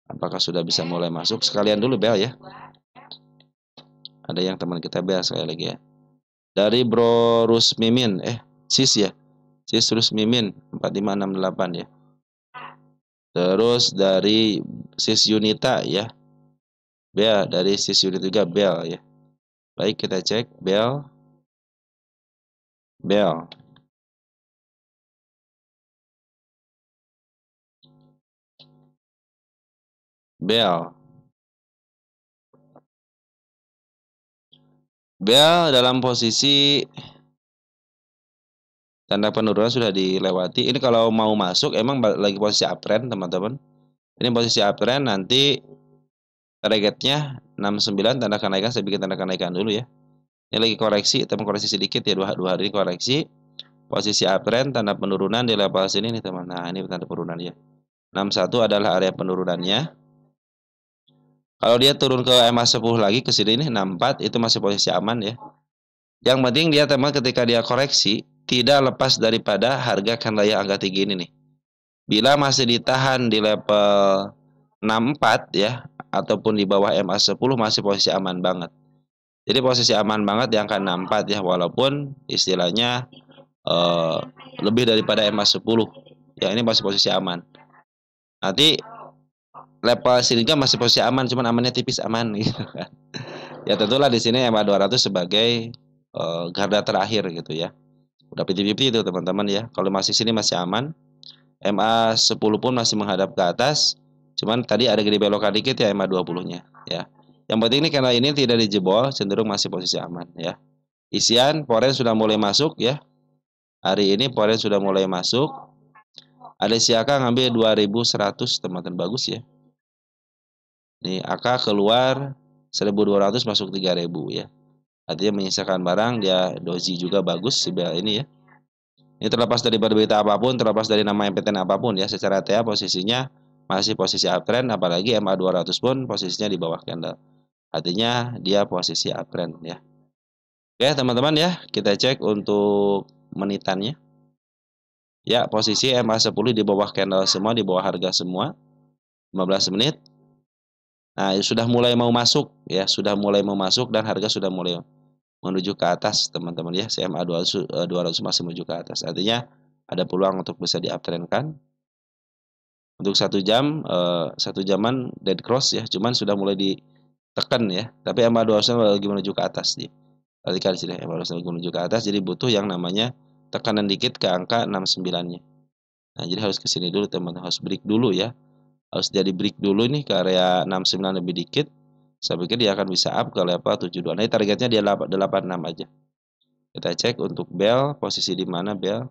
Apakah sudah bisa mulai masuk? Sekalian dulu BEL ya. Ada yang teman kita BEL sekali lagi ya. Dari Bro Rusmimin, Sis ya. Sis Rusmimin 4568 ya. Terus dari Sis Yunita ya. BEL, dari Sis Yunita juga BEL ya. Baik, kita cek BEL. BEL. BEL. BEL dalam posisi tanda penurunan sudah dilewati. Ini kalau mau masuk emang lagi posisi uptrend teman-teman. Ini posisi uptrend, nanti targetnya 69, tanda kenaikan, saya bikin tanda kenaikan dulu ya. Ini lagi koreksi, teman koreksi sedikit ya, dua hari koreksi. Posisi uptrend, tanda penurunan di level sini nih teman. Nah ini tanda penurunan ya. 61 adalah area penurunannya. Kalau dia turun ke MA10 lagi ke sini nih 64, itu masih posisi aman ya. Yang penting dia teman ketika dia koreksi tidak lepas daripada harga candlelight angka tinggi ini nih. Bila masih ditahan di level 64 ya ataupun di bawah MA10 masih posisi aman banget. Jadi posisi aman banget di angka 64 ya, walaupun istilahnya lebih daripada MA10. Ya ini masih posisi aman. Nanti level sini kan masih posisi aman, cuman amannya tipis aman gitu kan. Ya tentulah di sini MA200 sebagai garda terakhir gitu ya. Udah 50-50 itu teman-teman ya. Kalau masih sini masih aman. MA10 pun masih menghadap ke atas. Cuman tadi ada gede belokan dikit ya MA20-nya ya. Yang penting ini karena ini tidak dijebol, cenderung masih posisi aman ya. Isian foreign sudah mulai masuk ya. Hari ini foreign sudah mulai masuk. Ada siaka ngambil 2100 teman-teman, bagus ya. Nih AK keluar 1200 masuk 3000 ya. Artinya menyisakan barang, dia doji juga bagus si BEL ini ya. Ini terlepas dari berita apapun, terlepas dari nama MPTN apapun ya, secara TA posisinya masih posisi uptrend, apalagi MA200 pun posisinya di bawah candle. Artinya dia posisi uptrend ya. Oke teman-teman ya, kita cek untuk menitannya. Ya, posisi MA10 di bawah candle semua, di bawah harga semua. 15 menit. Nah, sudah mulai mau masuk ya, sudah mulai mau masuk dan harga sudah mulai menuju ke atas teman-teman ya. CMA 200 masih menuju ke atas. Artinya ada peluang untuk bisa diuptrendkan. Untuk satu jaman dead cross ya, cuman sudah mulai ditekan ya. Tapi MA 200 lagi menuju ke atas nih. Perhatikan di sini MA 200 lagi menuju ke atas, jadi butuh yang namanya tekanan dikit ke angka 69-nya. Nah, jadi harus ke sini dulu teman-teman, harus break dulu ya. Harus jadi break dulu nih ke area 69 lebih dikit. Saya pikir dia akan bisa up ke level 72. Nah, targetnya dia 86 aja. Kita cek untuk bell, posisi di mana bell.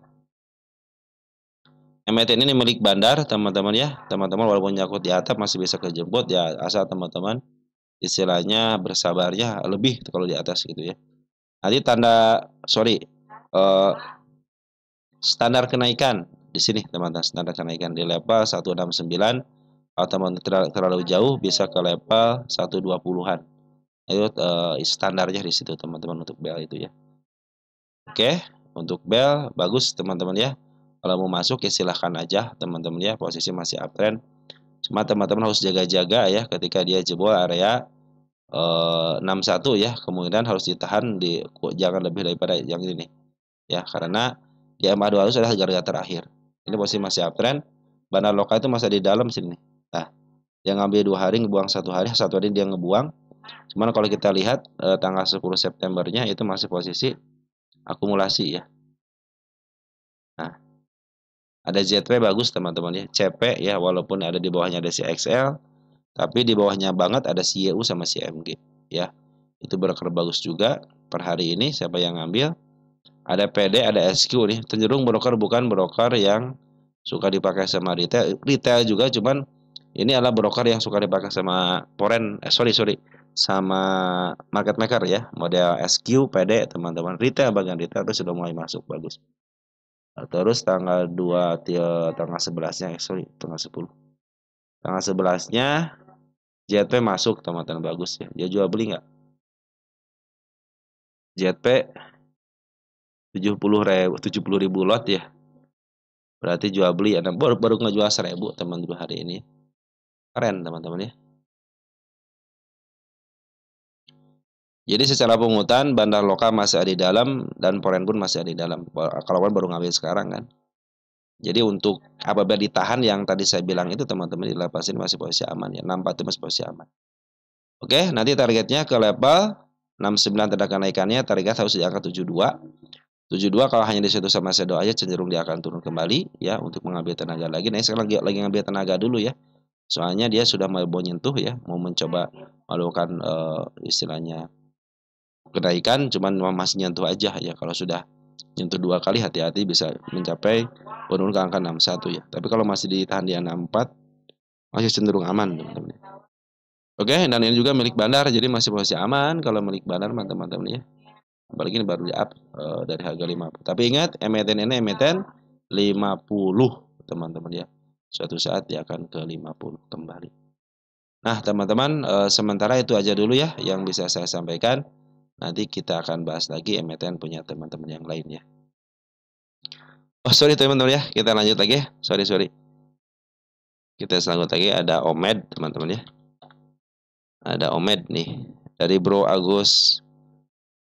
MTN ini milik bandar, teman-teman ya. Teman-teman walaupun nyangkut di atap masih bisa kejemput ya, asal teman-teman istilahnya bersabarnya lebih kalau di atas gitu ya. Nanti standar kenaikan di sini teman-teman, standar kenaikan di level 169 atau terlalu jauh bisa ke level 120-an. Itu standarnya di situ teman-teman untuk bell itu ya. Oke, untuk bell bagus teman-teman ya. Kalau mau masuk ya silahkan aja teman-teman ya, posisi masih uptrend. Cuma teman-teman harus jaga-jaga ya ketika dia jebol area 61 ya, kemungkinan harus ditahan jangan lebih daripada yang ini nih. Ya, karena di MA200 adalah harga terakhir. Ini posisi masih uptrend, bandar lokal itu masih di dalam sini. Nah, dia ngambil 2 hari, ngebuang 1 hari, 1 hari dia ngebuang. Cuman kalau kita lihat tanggal 10 Septembernya itu masih posisi akumulasi ya. Nah, ada ZP bagus teman-teman ya, CP ya, walaupun ada di bawahnya ada si XL, tapi di bawahnya banget ada si YU sama si MG ya. Itu broker bagus juga per hari ini. Siapa yang ngambil? Ada PD, ada SQ nih. Cenderung broker bukan broker yang suka dipakai sama retail juga, cuman ini adalah broker yang suka dipakai sama sama market maker ya. Model SQ, PD teman-teman. Retail, bagian retail itu sudah mulai masuk bagus. Terus tanggal 11-nya, tanggal 10. Tanggal 11-nya JP masuk teman-teman, bagus ya. Dia jual beli nggak? JP 70 ribu lot ya. Berarti jual beli ya. Baru ngejual 1000 teman-teman hari ini. Keren teman-teman ya. Jadi secara pungutan bandar lokal masih ada di dalam dan foreign pun masih ada di dalam. Kalau kan baru ngambil sekarang kan. Jadi untuk apabila ditahan yang tadi saya bilang itu teman-teman dilepasin masih posisi aman ya. 64 itu masih posisi aman. Oke, nanti targetnya ke level 69 tanda kenaikannya, target harus di angka 72. 72 kalau hanya di situ sama shadow aja cenderung dia akan turun kembali ya untuk mengambil tenaga lagi. Nah, sekarang lagi ngambil tenaga dulu ya. Soalnya dia sudah mau menyentuh ya, mau mencoba melakukan istilahnya kenaikan, cuman masih nyentuh aja ya. Kalau sudah nyentuh 2 kali hati-hati bisa mencapai menurun ke angka 61 ya. Tapi kalau masih ditahan di 64 masih cenderung aman teman-teman. Oke, dan ini juga milik bandar jadi masih posisi aman kalau milik bandar teman-teman ya. Apalagi ini baru di up dari harga 50. Tapi ingat emiten ini emiten 50 teman-teman ya. Suatu saat dia akan ke 50 kembali. Nah teman-teman sementara itu aja dulu ya yang bisa saya sampaikan. Nanti kita akan bahas lagi emiten punya teman-teman yang lain ya. Oh sorry teman-teman ya, kita lanjut lagi ya. Sorry. Kita lanjut lagi, ada Omed teman-teman ya. Ada Omed nih dari Bro Agus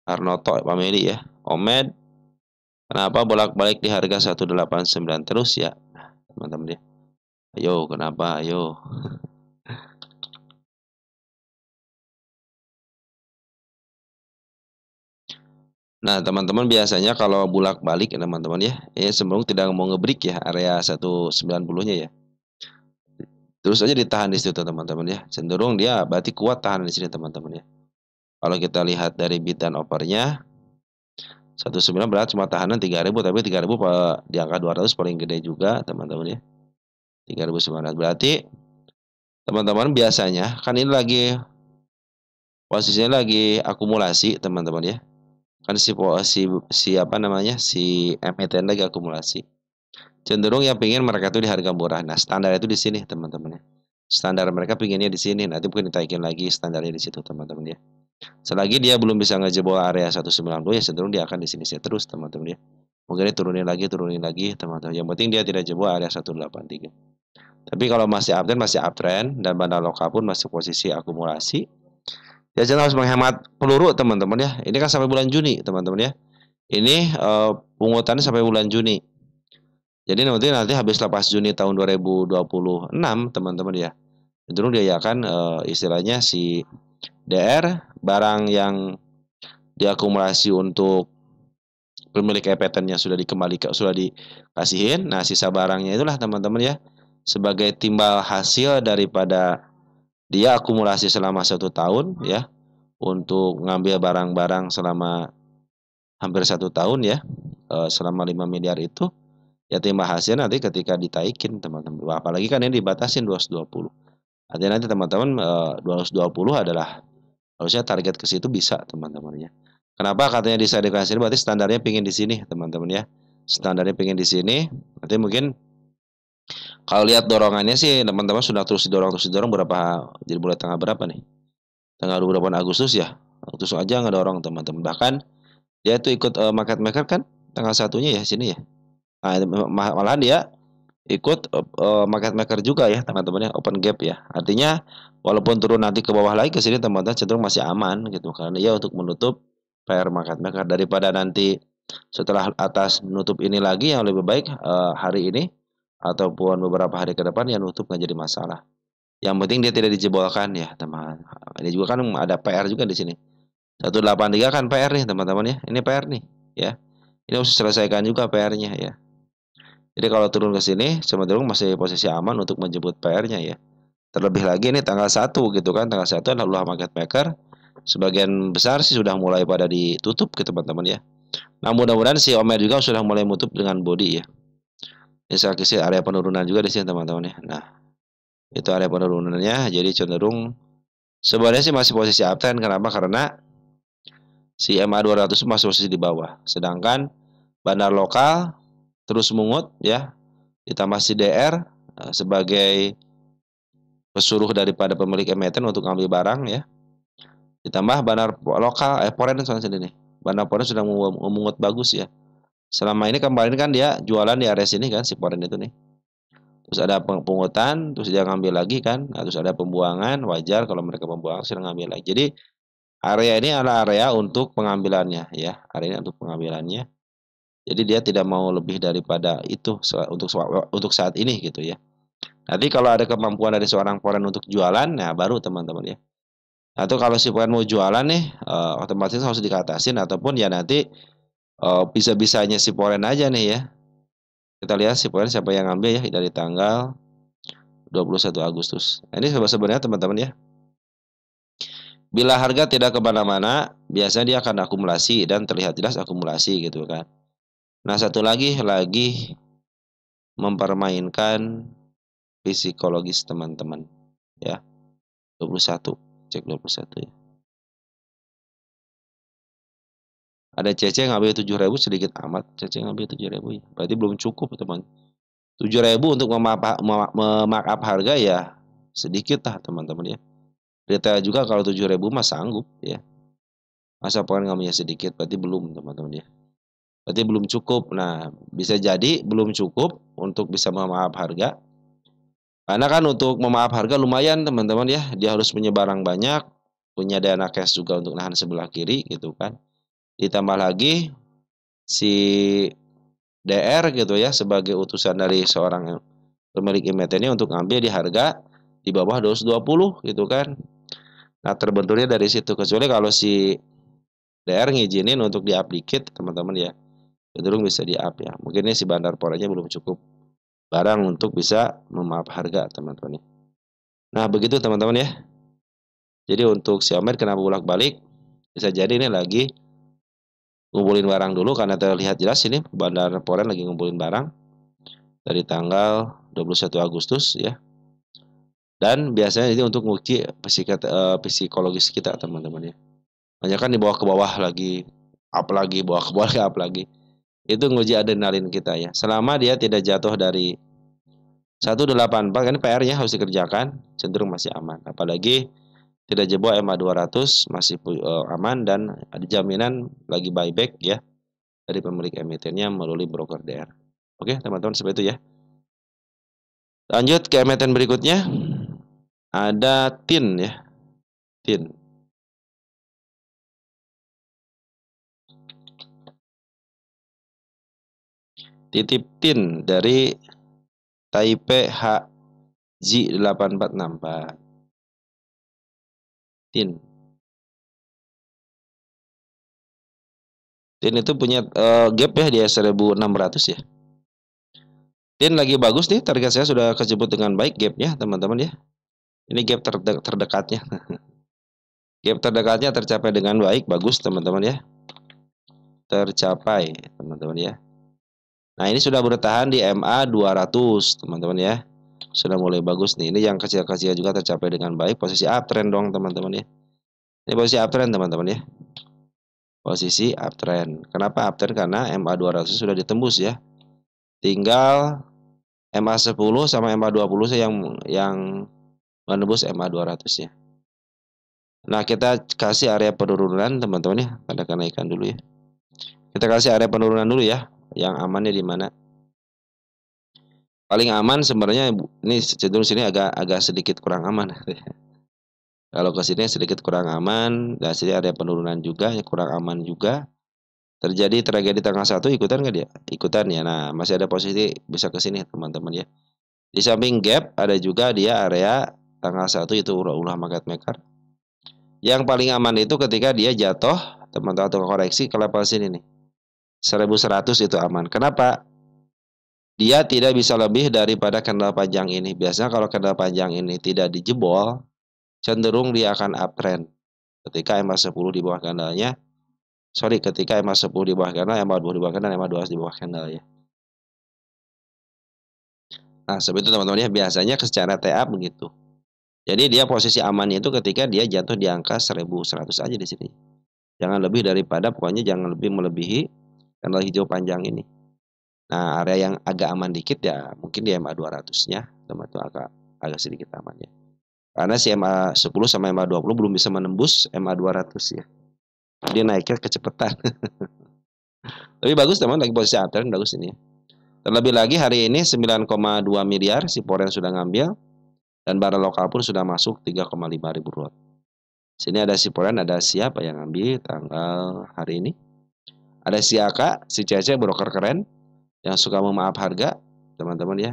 Arnoto family ya. Omed kenapa bolak-balik di harga 189 terus ya teman-teman ya. Ayo kenapa ayo. Nah teman-teman biasanya kalau bolak-balik ya teman-teman ya, sebelum tidak mau ngebreak ya area 190-nya ya. Terus aja ditahan di situ teman-teman ya. Cenderung dia berarti kuat tahan di sini teman-teman ya. Kalau kita lihat dari bid dan offernya 19 berat cuma tahanan 3000, tapi 3000 di angka 200 paling gede juga teman-teman ya. 3900 berarti teman-teman biasanya kan ini lagi posisinya lagi akumulasi teman-teman ya. Kan si apa namanya, si emiten lagi akumulasi. Cenderung yang pengen mereka tuh di harga murah. Nah, standar itu di sini teman-teman ya. Standar mereka pinginnya di sini. Nanti mungkin ditaikin lagi standarnya di situ teman-teman ya. Selagi dia belum bisa ngejebol area 190 ya cenderung dia akan di sini terus teman-teman ya. Mungkin dia turunin lagi teman-teman. Yang penting dia tidak jebol area 183. Tapi kalau masih uptrend dan bandar lokal pun masih posisi akumulasi, ya jangan harus menghemat peluru teman-teman ya. Ini kan sampai bulan Juni teman-teman ya. Ini pungutannya sampai bulan Juni. Jadi nanti habis lepas Juni tahun 2026 teman-teman ya. Cenderung dia akan istilahnya si DR barang yang diakumulasi untuk pemilik epetennya sudah sudah dikasihin. Nah, sisa barangnya itulah teman-teman ya sebagai timbal hasil daripada dia akumulasi selama 1 tahun ya untuk ngambil barang-barang selama hampir 1 tahun ya selama 5 miliar itu ya timbal hasil nanti ketika ditaikin teman-teman. Apalagi kan ini dibatasin 220. Artinya nanti teman-teman 220 adalah harusnya target ke situ bisa teman-teman ya. Kenapa katanya disadikasi berarti standarnya pingin di sini teman-teman ya. Standarnya pingin di sini. Nanti mungkin kalau lihat dorongannya sih teman-teman sudah terus didorong berapa jadi mulai tanggal berapa nih? Tanggal 28 Agustus ya. Agustus aja ngedorong teman-teman. Bahkan dia tuh ikut market maker kan tanggal satunya ya sini ya. Nah, malahan dia ikut market maker juga ya teman-teman ya open gap ya. Artinya walaupun turun nanti ke bawah lagi ke sini teman-teman cenderung masih aman gitu karena ya untuk menutup PR market maker daripada nanti setelah atas menutup ini lagi yang lebih baik hari ini ataupun beberapa hari ke depan ya nutup nggak jadi masalah. Yang penting dia tidak dijebolkan ya teman. Ini juga kan ada PR juga di sini. 183 kan PR nih teman-teman ya. Ini PR nih ya. Ini harus selesaikan juga PR-nya ya. Jadi kalau turun ke sini cenderung masih posisi aman untuk menjemput PR-nya ya. Terlebih lagi ini tanggal 1 gitu kan. Tanggal 1 adalah market maker. Sebagian besar sih sudah mulai pada ditutup ke teman-teman ya. Nah mudah-mudahan si Omer juga sudah mulai menutup dengan body ya. Ini saya kasih area penurunan juga di sini teman-teman ya. Nah itu area penurunannya jadi cenderung sebenarnya sih masih posisi uptrend. Kenapa? Karena si MA 200 masih posisi di bawah. Sedangkan bandar lokal terus mungut ya. Ditambah si DR sebagai pesuruh daripada pemilik emiten untuk ambil barang ya. Ditambah bandar lokal foreign soalnya nih. Bandar foreign sudah memungut bagus ya. Selama ini kemarin kan dia jualan di area sini kan si foreign itu nih. Terus ada pungutan, terus dia ngambil lagi kan. Nah, terus ada pembuangan, wajar kalau mereka pembuangan sudah ngambil lagi. Jadi area ini adalah area untuk pengambilannya ya. Area ini untuk pengambilannya. Jadi dia tidak mau lebih daripada itu untuk saat ini gitu ya. Nanti kalau ada kemampuan dari seorang foreign untuk jualan, nah baru teman-teman ya. Atau kalau si foreign mau jualan nih, otomatis harus dikatasin ataupun ya nanti bisa-bisanya si foreign aja nih ya. Kita lihat si foreign siapa yang ngambil ya dari tanggal 21 Agustus. Nah, ini sebenarnya teman-teman ya. Bila harga tidak kemana-mana, biasanya dia akan akumulasi dan terlihat jelas akumulasi gitu kan. Nah satu lagi mempermainkan psikologis teman-teman ya. 21 cek 21 ya. Ada CC ngambil 7.000 sedikit amat. CC ngambil 7.000 ya. Berarti belum cukup teman. 7.000 untuk memarkup harga ya sedikit lah teman-teman ya. Retail juga kalau 7.000 mah sanggup ya. Masa poin ngambilnya sedikit berarti belum teman-teman ya. Berarti belum cukup. Nah, bisa jadi belum cukup untuk bisa memaaf harga. Karena kan untuk memaaf harga lumayan teman-teman ya. Dia harus punya barang banyak, punya dana cash juga untuk nahan sebelah kiri gitu kan. Ditambah lagi si DR gitu ya sebagai utusan dari seorang pemilik emiten ini untuk ngambil di harga di bawah 220 gitu kan. Nah, terbenturnya dari situ kecuali kalau si DR ngizinin untuk di-up dikit teman-teman ya. Cenderung bisa di-up ya. Mungkin ini si bandar poranya belum cukup barang untuk bisa memaaf harga teman-teman ya. Nah, begitu teman-teman ya. Jadi untuk si Omer kenapa bolak-balik? Bisa jadi ini lagi ngumpulin barang dulu karena terlihat jelas ini bandar Poren lagi ngumpulin barang dari tanggal 21 Agustus ya. Dan biasanya ini untuk nguji psikologis kita teman-teman ya. Banyak kan dibawa ke bawah lagi up lagi, bawa ke bawah up lagi. Itu nguji adrenalin kita ya. Selama dia tidak jatuh dari 184 kan PR-nya harus dikerjakan, cenderung masih aman. Apalagi tidak jebol MA 200 masih aman dan ada jaminan lagi buyback ya dari pemilik emitennya melalui broker DR. Oke, teman-teman, seperti itu ya. Lanjut ke emiten berikutnya. Ada TIN ya. TIN. Titip TIN dari Taipei HJ 8464. TIN. TIN itu punya gap ya di 1600 ya. TIN lagi bagus nih, target saya sudah kejemput dengan baik gapnya teman-teman ya. Ini gap terdekatnya. Gap terdekatnya tercapai dengan baik, bagus teman-teman ya. Tercapai teman-teman ya. Nah, ini sudah bertahan di MA 200 teman-teman ya. Sudah mulai bagus nih. Ini yang kecil-kecil juga tercapai dengan baik. Posisi uptrend dong teman-teman ya. Ini posisi uptrend teman-teman ya. Posisi uptrend. Kenapa uptrend? Karena MA 200 sudah ditembus ya. Tinggal MA 10 sama MA 20 yang menembus MA 200 ya. Nah, kita kasih area penurunan teman-teman ya. Pada kenaikan dulu ya. Kita kasih area penurunan dulu ya. Yang amannya di mana? Paling aman sebenarnya ini cenderung sini agak sedikit kurang aman. Kalau ke sini sedikit kurang aman, dan sini ada penurunan juga, yang kurang aman juga. Terjadi tragedi tanggal 1 ikutan nggak dia? Ikutan ya. Nah, masih ada posisi bisa ke sini teman-teman ya. Di samping gap ada juga dia area tanggal 1 itu ulah market maker. Yang paling aman itu ketika dia jatuh, teman-teman, atau koreksi ke level sini nih. 1100 itu aman. Kenapa? Dia tidak bisa lebih daripada candle panjang ini. Biasanya kalau candle panjang ini tidak dijebol, cenderung dia akan uptrend. Ketika MA10 di bawah candlenya, ketika MA10 di bawah candle, MA20 di bawah candle, MA12 di bawah candle ya. Nah, seperti itu teman-teman ya, biasanya secara TA begitu. Jadi dia posisi amannya itu ketika dia jatuh di angka 1100 aja di sini. Jangan lebih daripada, pokoknya jangan lebih melebihi candle hijau panjang ini. Nah, area yang agak aman dikit ya mungkin di MA 200-nya, teman-teman, agak sedikit aman ya. Karena si MA10 sama MA20 belum bisa menembus MA200 ya. Dia naiknya kecepatan. Tapi bagus teman, lagi posisi uptrend bagus ini. Terlebih lagi hari ini 9,2 miliar si Foreign sudah ngambil dan barang lokal pun sudah masuk 3,5 ribu lot. Sini ada si Foreign, ada siapa yang ngambil tanggal hari ini? Ada si AK, si Cece, broker keren yang suka memaaf harga, teman-teman ya.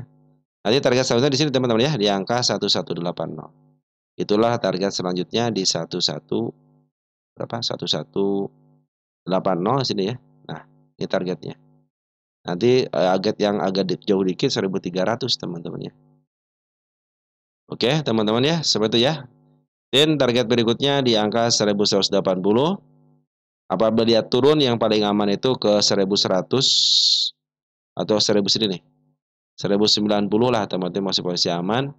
Nanti target selanjutnya di sini teman-teman ya, di angka 1180. Itulah target selanjutnya di 1180 sini ya. Nah, ini targetnya. Nanti yang agak jauh dikit 1300 teman-teman ya. Oke, teman-teman ya, seperti itu ya. Dan target berikutnya di angka 1180. Apabila dia turun, yang paling aman itu ke 1100 atau 1000 sini nih. 1090 lah teman-teman, masih posisi aman.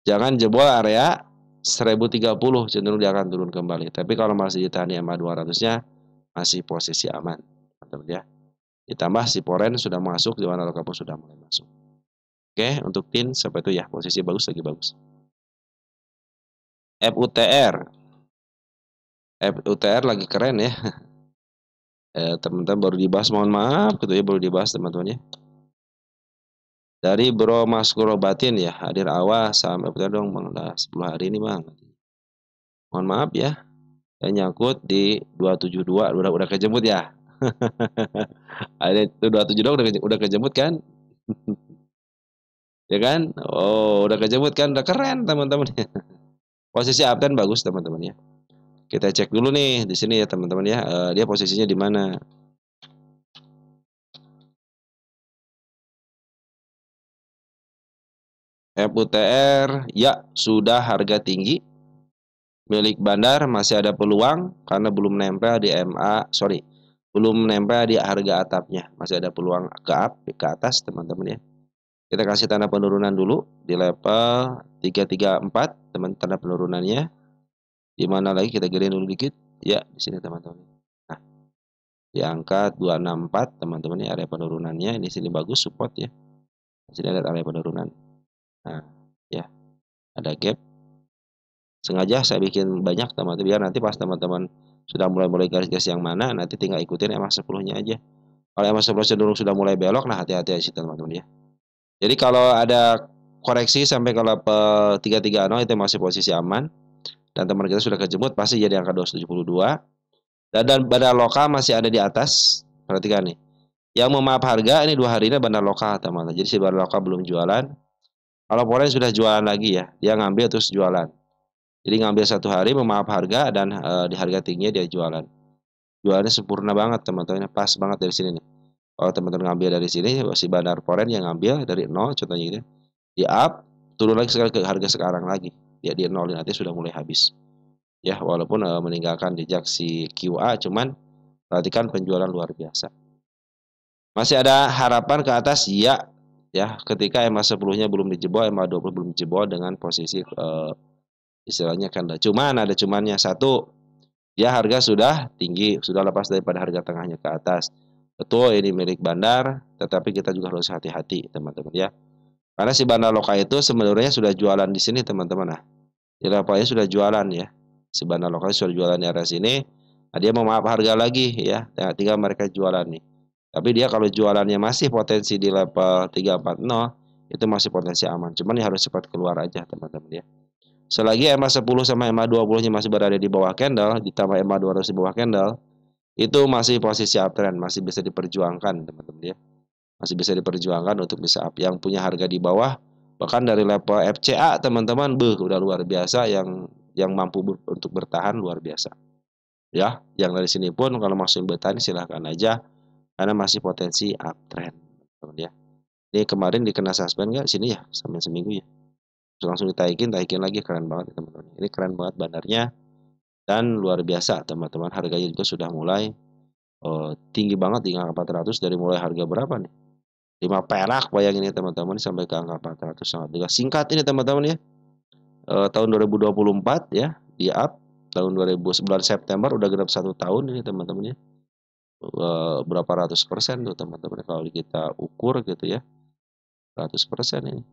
Jangan jebol area 1030, cenderung dia akan turun kembali. Tapi kalau masih ditahan di MA 200-nya masih posisi aman, teman-teman ya. Ditambah si Foreign sudah masuk, di mana lokal pun sudah mulai masuk. Oke, untuk TIN seperti itu ya, posisi bagus, lagi bagus. FUTR. FUTR lagi keren ya. Teman-teman baru dibahas, mohon maaf gitu ya, baru dibahas teman-teman ya. Dari Bro Mas Batin ya, hadir awal saham FUTR dong Bang, udah 10 hari ini Bang. Mohon maaf ya, saya nyangkut di 272, udah kejemput ya. Ada itu 272 udah kejemput kan? Ya kan? Oh, udah kejemput kan? Udah keren teman-teman. Posisi uptrend bagus teman-teman ya. Kita cek dulu nih di sini ya teman-teman ya. Dia posisinya di mana? FUTR ya sudah harga tinggi. Milik bandar masih ada peluang karena belum nempel di belum nempel di harga atapnya. Masih ada peluang ke atas teman-teman ya. Kita kasih tanda penurunan dulu di level 334 teman, tanda penurunannya. Di mana lagi kita gedein dulu dikit. Ya, di sini teman-teman. Nah, di angka 264 teman-teman, ini area penurunannya. Ini sini bagus support ya. Sini ada area penurunan. Nah, ya, ada gap. Sengaja saya bikin banyak teman-teman biar nanti pas teman-teman sudah mulai garis-garis yang mana, nanti tinggal ikutin EMA 10-nya aja. Kalau EMA 10 cenderung sudah mulai belok, nah hati-hati aja teman-teman ya. Jadi kalau ada koreksi sampai ke level 330 itu masih posisi aman, dan teman kita sudah kejemut pasti jadi angka 272. Dan bandar lokal masih ada di atas. Perhatikan nih. Yang memaaf harga ini 2 hari ini bandar lokal teman-teman. Jadi si bandar lokal belum jualan. Kalau foreign sudah jualan lagi ya, dia ngambil terus jualan. Jadi ngambil 1 hari memaaf harga dan di harga tingginya dia jualan. Jualannya sempurna banget teman-teman, pas banget dari sini nih. Kalau teman-teman ngambil dari sini, si bandar foreign yang ngambil dari 0 contohnya gitu. Di up, turun lagi sekarang ke harga sekarang lagi. Dia di 0 nanti sudah mulai habis. Ya, walaupun meninggalkan jejak si QA, cuman perhatikan penjualan luar biasa. Masih ada harapan ke atas? Ya, ya. Ketika EMA 10-nya belum dijebol, EMA 20 belum dijebol dengan posisi istilahnya kan. Cuman ada cumannya satu, dia harga sudah tinggi, sudah lepas daripada harga tengahnya ke atas. Betul, ini milik bandar, tetapi kita juga harus hati-hati, teman-teman ya. Karena si bandar lokal itu sebenarnya sudah jualan di sini, teman-teman. Nah, di levelnya sudah jualan ya. Si bandar lokal sudah jualan di area sini. Nah, dia mau maaf harga lagi ya. Nah, tinggal mereka jualan nih. Tapi dia kalau jualannya masih potensi di level 340, itu masih potensi aman. Cuman ya harus cepat keluar aja, teman-teman ya. Selagi EMA 10 sama EMA 20-nya masih berada di bawah candle, ditambah EMA 200 di bawah candle, itu masih posisi uptrend, masih bisa diperjuangkan, teman-teman ya. Masih bisa diperjuangkan untuk bisa up. Yang punya harga di bawah, bahkan dari level FCA, teman-teman, udah luar biasa, yang mampu untuk bertahan luar biasa. Ya, yang dari sini pun kalau masih bertahan silahkan aja, karena masih potensi uptrend, teman-teman ya. Ini kemarin dikena suspend nggak sini ya, sampai seminggu ya. Langsung ditaikin lagi, keren banget ya, teman-teman. Ini keren banget bandarnya dan luar biasa, teman-teman. Harganya juga sudah mulai tinggi banget di angka 400 dari mulai harga berapa nih? 5 perak bayangin ya teman-teman sampai ke angka 400 sangat juga singkat ini teman-teman ya. Tahun 2024 ya di up tahun 2009 September udah genap 1 tahun ini teman-teman ya. Berapa ratus persen tuh teman-teman kalau kita ukur gitu ya, 100% ini.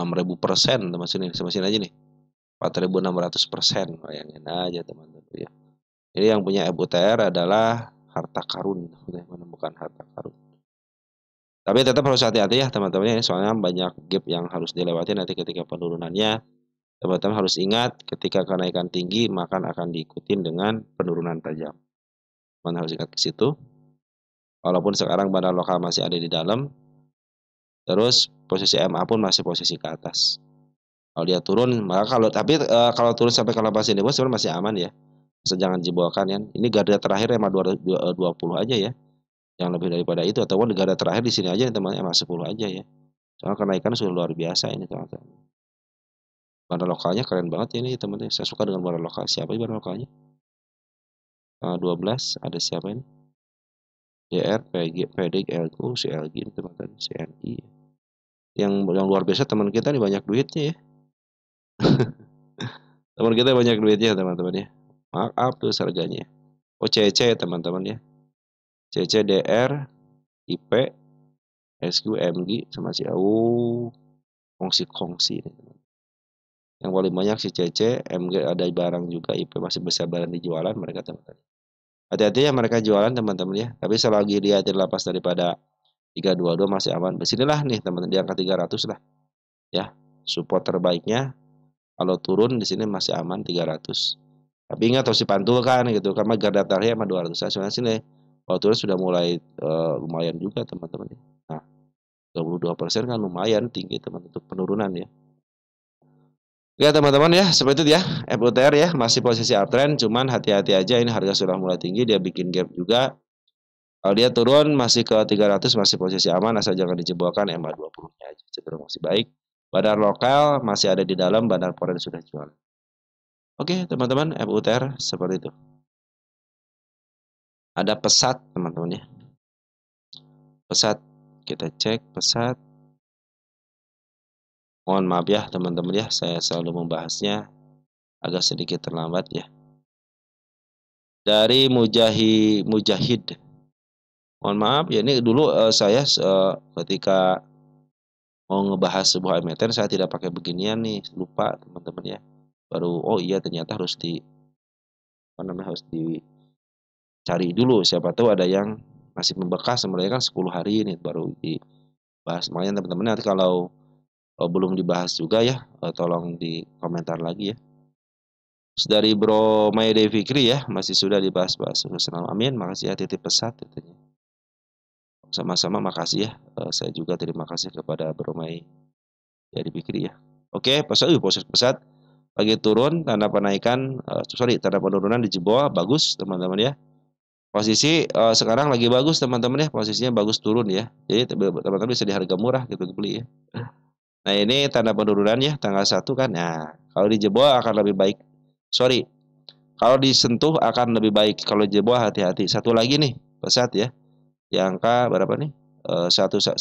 %6.000 teman sini sama sini aja nih, 4.600%, bayangin aja teman-teman ya. Ini yang punya FUTR adalah harta karun, menemukan harta karun. Tapi tetap harus hati-hati ya teman-teman ya, soalnya banyak gap yang harus dilewati nanti ketika penurunannya. Teman-teman harus ingat ketika kenaikan tinggi maka akan diikutin dengan penurunan tajam. Teman harus ingat ke situ. Walaupun sekarang bandar lokal masih ada di dalam, terus posisi MA pun masih posisi ke atas. Kalau dia turun, maka kalau turun sampai ke level sini sebenarnya masih aman ya. Jangan jebolkan ya. Ini garda terakhir MA 20 aja ya. Yang lebih daripada itu ataupun garda terakhir di sini aja teman MA 10 aja ya. Soalnya kenaikan sudah luar biasa ini teman-teman. Bandar lokalnya keren banget ya ini teman-teman. Saya suka dengan bandar lokal. Siapa bandar lokalnya? 12 ada siapa ini? DR, PG, PDG, LU, CLG ini teman-teman, CNI. Yang luar biasa teman kita nih banyak duitnya ya. Teman kita banyak duitnya teman-teman ya. Maaf tuh harganya. Oh CC teman-teman ya. CC, DR, IP, SQ, MG sama si AU kongsi-kongsi ini. Yang paling banyak si CC, MG ada barang juga, IP masih besar barang dijualan mereka teman-teman. Hati-hati ya mereka jualan teman-teman ya. Tapi selagi dia tidak lepas daripada 322 masih aman. Disinilah nih teman-teman di angka 300 lah. Ya, support terbaiknya kalau turun di sini masih aman 300. Tapi ingat harus dipantulkan gitu karena garda terakhir sama 200. Soalnya sini kalau turun sudah mulai lumayan juga teman-teman. Nah, 22% kan lumayan tinggi teman untuk penurunan ya. Ya teman-teman ya, seperti itu ya, FUTR ya, masih posisi uptrend, cuman hati-hati aja ini harga sudah mulai tinggi, dia bikin gap juga. Kalau dia turun masih ke 300 masih posisi aman, asal jangan dijebolkan MA 20-nya aja, cenderung masih baik. Bandar lokal masih ada di dalam, bandar foreign sudah jual. Oke teman-teman, FUTR seperti itu. Ada pesat teman-teman ya. Pesat, kita cek pesat. Mohon maaf ya teman-teman ya, saya selalu membahasnya. agak sedikit terlambat ya. Dari Mujahid. Mohon maaf ya, ini dulu saya ketika mau ngebahas sebuah emitter saya tidak pakai beginian nih, lupa teman-teman ya. Baru oh iya ternyata harus harus dicari dulu, siapa tahu ada yang masih membekas, sebenarnya kan 10 hari ini baru dibahas. Makanya teman-teman nanti kalau belum dibahas juga ya, tolong di komentar lagi ya. Terus dari Bro Maide Fikri ya, masih sudah dibahas-bahas. Amin, makasih ya titip pesat katanya. Sama-sama makasih ya. Saya juga terima kasih kepada Bro Maide Fikri ya. Oke, proses pesat lagi turun, tanda penaikan, tanda penurunan dijebol, bagus teman-teman ya. Posisi sekarang lagi bagus teman-teman ya, posisinya bagus turun ya. Jadi teman-teman bisa di harga murah gitu beli ya. Nah ini tanda penurunan ya, tanggal 1 kan. Nah kalau dijebol akan lebih baik. Sorry, kalau disentuh akan lebih baik. Kalau jebol hati-hati. Satu lagi nih pesat ya, yang angka berapa nih? 1100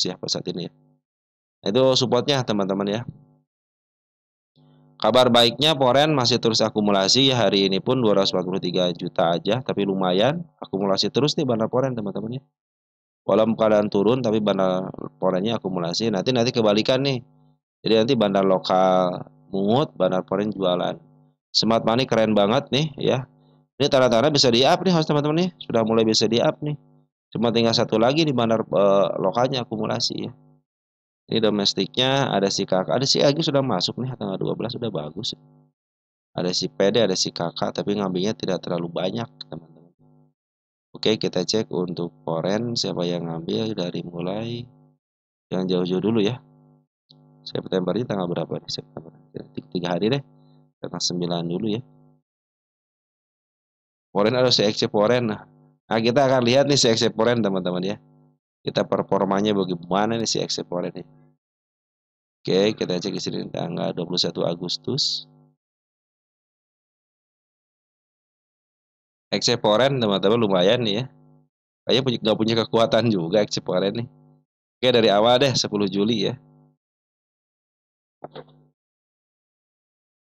ya pesat ini ya. Itu supportnya teman-teman ya. Kabar baiknya Foren masih terus akumulasi ya, hari ini pun 243 juta aja, tapi lumayan akumulasi terus nih bandar Foren teman-teman ya. Walaupun keadaan turun tapi bandar Forennya akumulasi. Nanti kebalikan nih. Jadi nanti bandar lokal mungut, bandar Foren jualan. Smart Money keren banget nih ya. Ini tanda-tanda bisa di-up nih teman-teman nih. Sudah mulai bisa di-up nih. Cuma tinggal satu lagi di bandar lokalnya akumulasi ya. Ini domestiknya ada si kakak, ada si Agi sudah masuk nih tanggal 12 sudah bagus. Ada si PD, ada si kakak, tapi ngambilnya tidak terlalu banyak teman-teman. Oke, kita cek untuk Foren siapa yang ngambil dari mulai yang jauh-jauh dulu ya. September ini tanggal berapa nih September? 3 hari deh. Tanggal 9 dulu ya. Foren ada CXC Foren. Nah, kita akan lihat nih CXC Foren teman-teman ya. Kita performanya bagaimana nih CXC Foren nih. Oke, kita cek di sini tanggal 21 Agustus. XC Foren teman-teman lumayan nih ya. Kayaknya nggak punya kekuatan juga XC Foren nih. Oke, dari awal deh 10 Juli ya.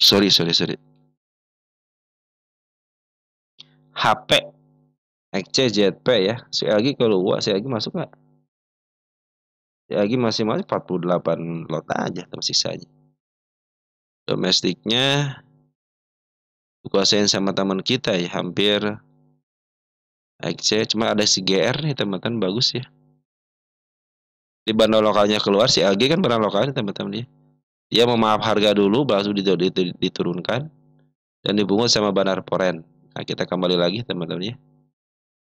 Sorry. HP XCZP ya. Sekali lagi keluar, sekali lagi masuk nggak? Sekali lagi masih 48 lot aja tersisanya. Domestiknya dikuasain sama teman kita ya, hampir XC, cuma ada si GR nih teman-teman, bagus ya. Di bandar lokalnya keluar, si LG kan bandar lokalnya teman-teman ya. Dia memaaf harga dulu, baru diturunkan dan dibungkus sama bandar Foren. Nah, kita kembali lagi teman-teman ya.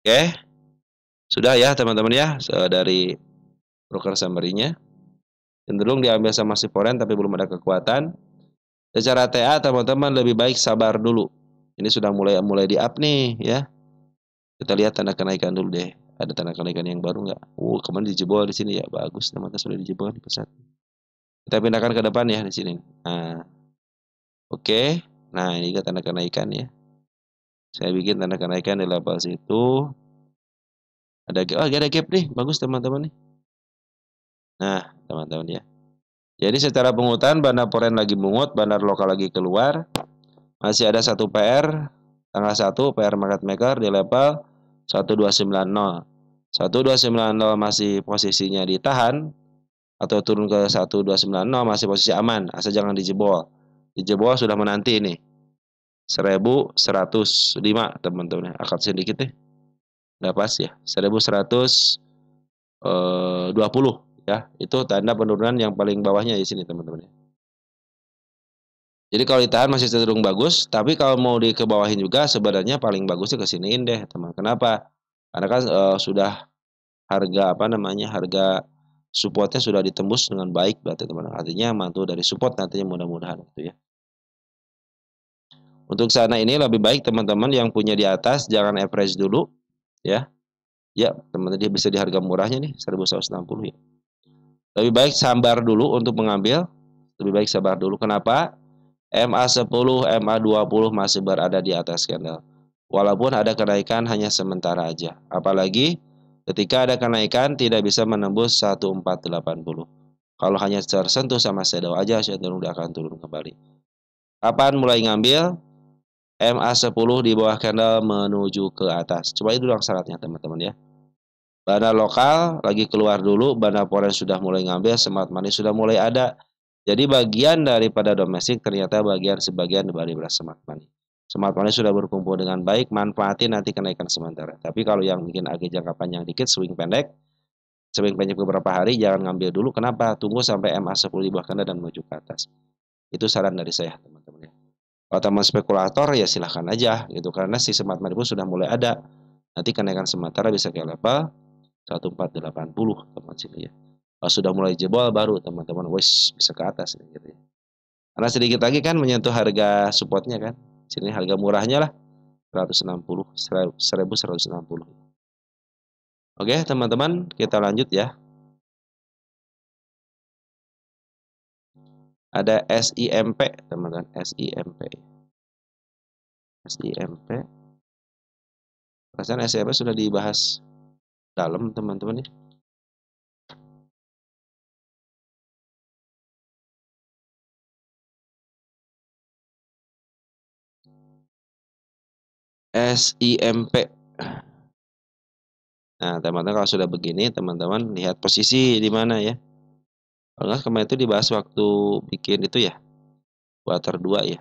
Oke, sudah ya teman-teman ya, dari broker summary-nya. Cenderung diambil sama si Foren tapi belum ada kekuatan. Secara TA teman-teman lebih baik sabar dulu. Ini sudah mulai di up nih ya. Kita lihat tanda kenaikan dulu deh. Ada tanda kenaikan yang baru nggak? Kemarin dijebol di sini ya. Bagus teman-teman, sudah dijebol di pesat. Kita pindahkan ke depan ya di sini. Nah, oke. Nah, ini kan tanda kenaikan ya. Saya bikin tanda kenaikan di level situ. Ada gap nih. Bagus teman-teman nih. Nah, teman-teman ya. Jadi secara pungutan bandar Foren lagi mungut, bandar lokal lagi keluar. Masih ada satu PR tanggal 1 PR market maker di level 1290. 1290 masih posisinya ditahan atau turun ke 1290 masih posisi aman, asal jangan dijebol. Dijebol sudah menanti ini. 1105 teman-teman. Akad sedikit nih. Udah pas ya. 1120 ya. Itu tanda penurunan yang paling bawahnya di sini teman-teman. Jadi kalau ditahan masih cenderung bagus, tapi kalau mau dikebawahin juga sebenarnya paling bagusnya kesiniin deh teman. Kenapa? Karena kan sudah harga harga supportnya sudah ditembus dengan baik berarti teman. Artinya mantul dari support nantinya mudah-mudahan gitu ya. Untuk sana ini lebih baik teman-teman yang punya di atas jangan average dulu ya. Ya, teman-teman dia bisa di harga murahnya nih 1160 ya. Lebih baik sabar dulu untuk mengambil. Lebih baik sabar dulu. Kenapa? MA10, MA20 masih berada di atas candle. Walaupun ada kenaikan hanya sementara aja. Apalagi ketika ada kenaikan tidak bisa menembus 1480. Kalau hanya tersentuh sama shadow aja cenderung dia akan turun kembali. Kapan mulai ngambil? MA10 di bawah candle menuju ke atas. Coba itu doang syaratnya teman-teman ya. Bandar lokal lagi keluar dulu, bandar foreign sudah mulai ngambil, smart money sudah mulai ada. Jadi bagian daripada domestik ternyata bagian sebagian dari smart money. Smart money sudah berkumpul dengan baik, manfaatin nanti kenaikan sementara. Tapi kalau yang bikin agak jangka panjang dikit, swing pendek beberapa hari, jangan ngambil dulu. Kenapa? Tunggu sampai MA10 di bawah candle dan menuju ke atas. Itu saran dari saya teman-teman ya. Kalau teman spekulator ya silahkan aja gitu karena si smart money pun sudah mulai ada. Nanti kenaikan sementara bisa ke level 1480 teman sini ya. Kalau sudah mulai jebol baru teman-teman wes bisa ke atas gitu ya. Karena sedikit lagi kan menyentuh harga supportnya kan. Sini harga murahnya lah 160 1160. Oke, teman-teman, kita lanjut ya. Ada SIMP, teman-teman, SIMP. SIMP. Perasaan SIMP sudah dibahas dalam, teman-teman ya. SIMP. Nah, teman-teman kalau sudah begini, teman-teman lihat posisi di mana ya. Kalau nggak kemarin itu dibahas waktu bikin itu ya, quarter 2 ya.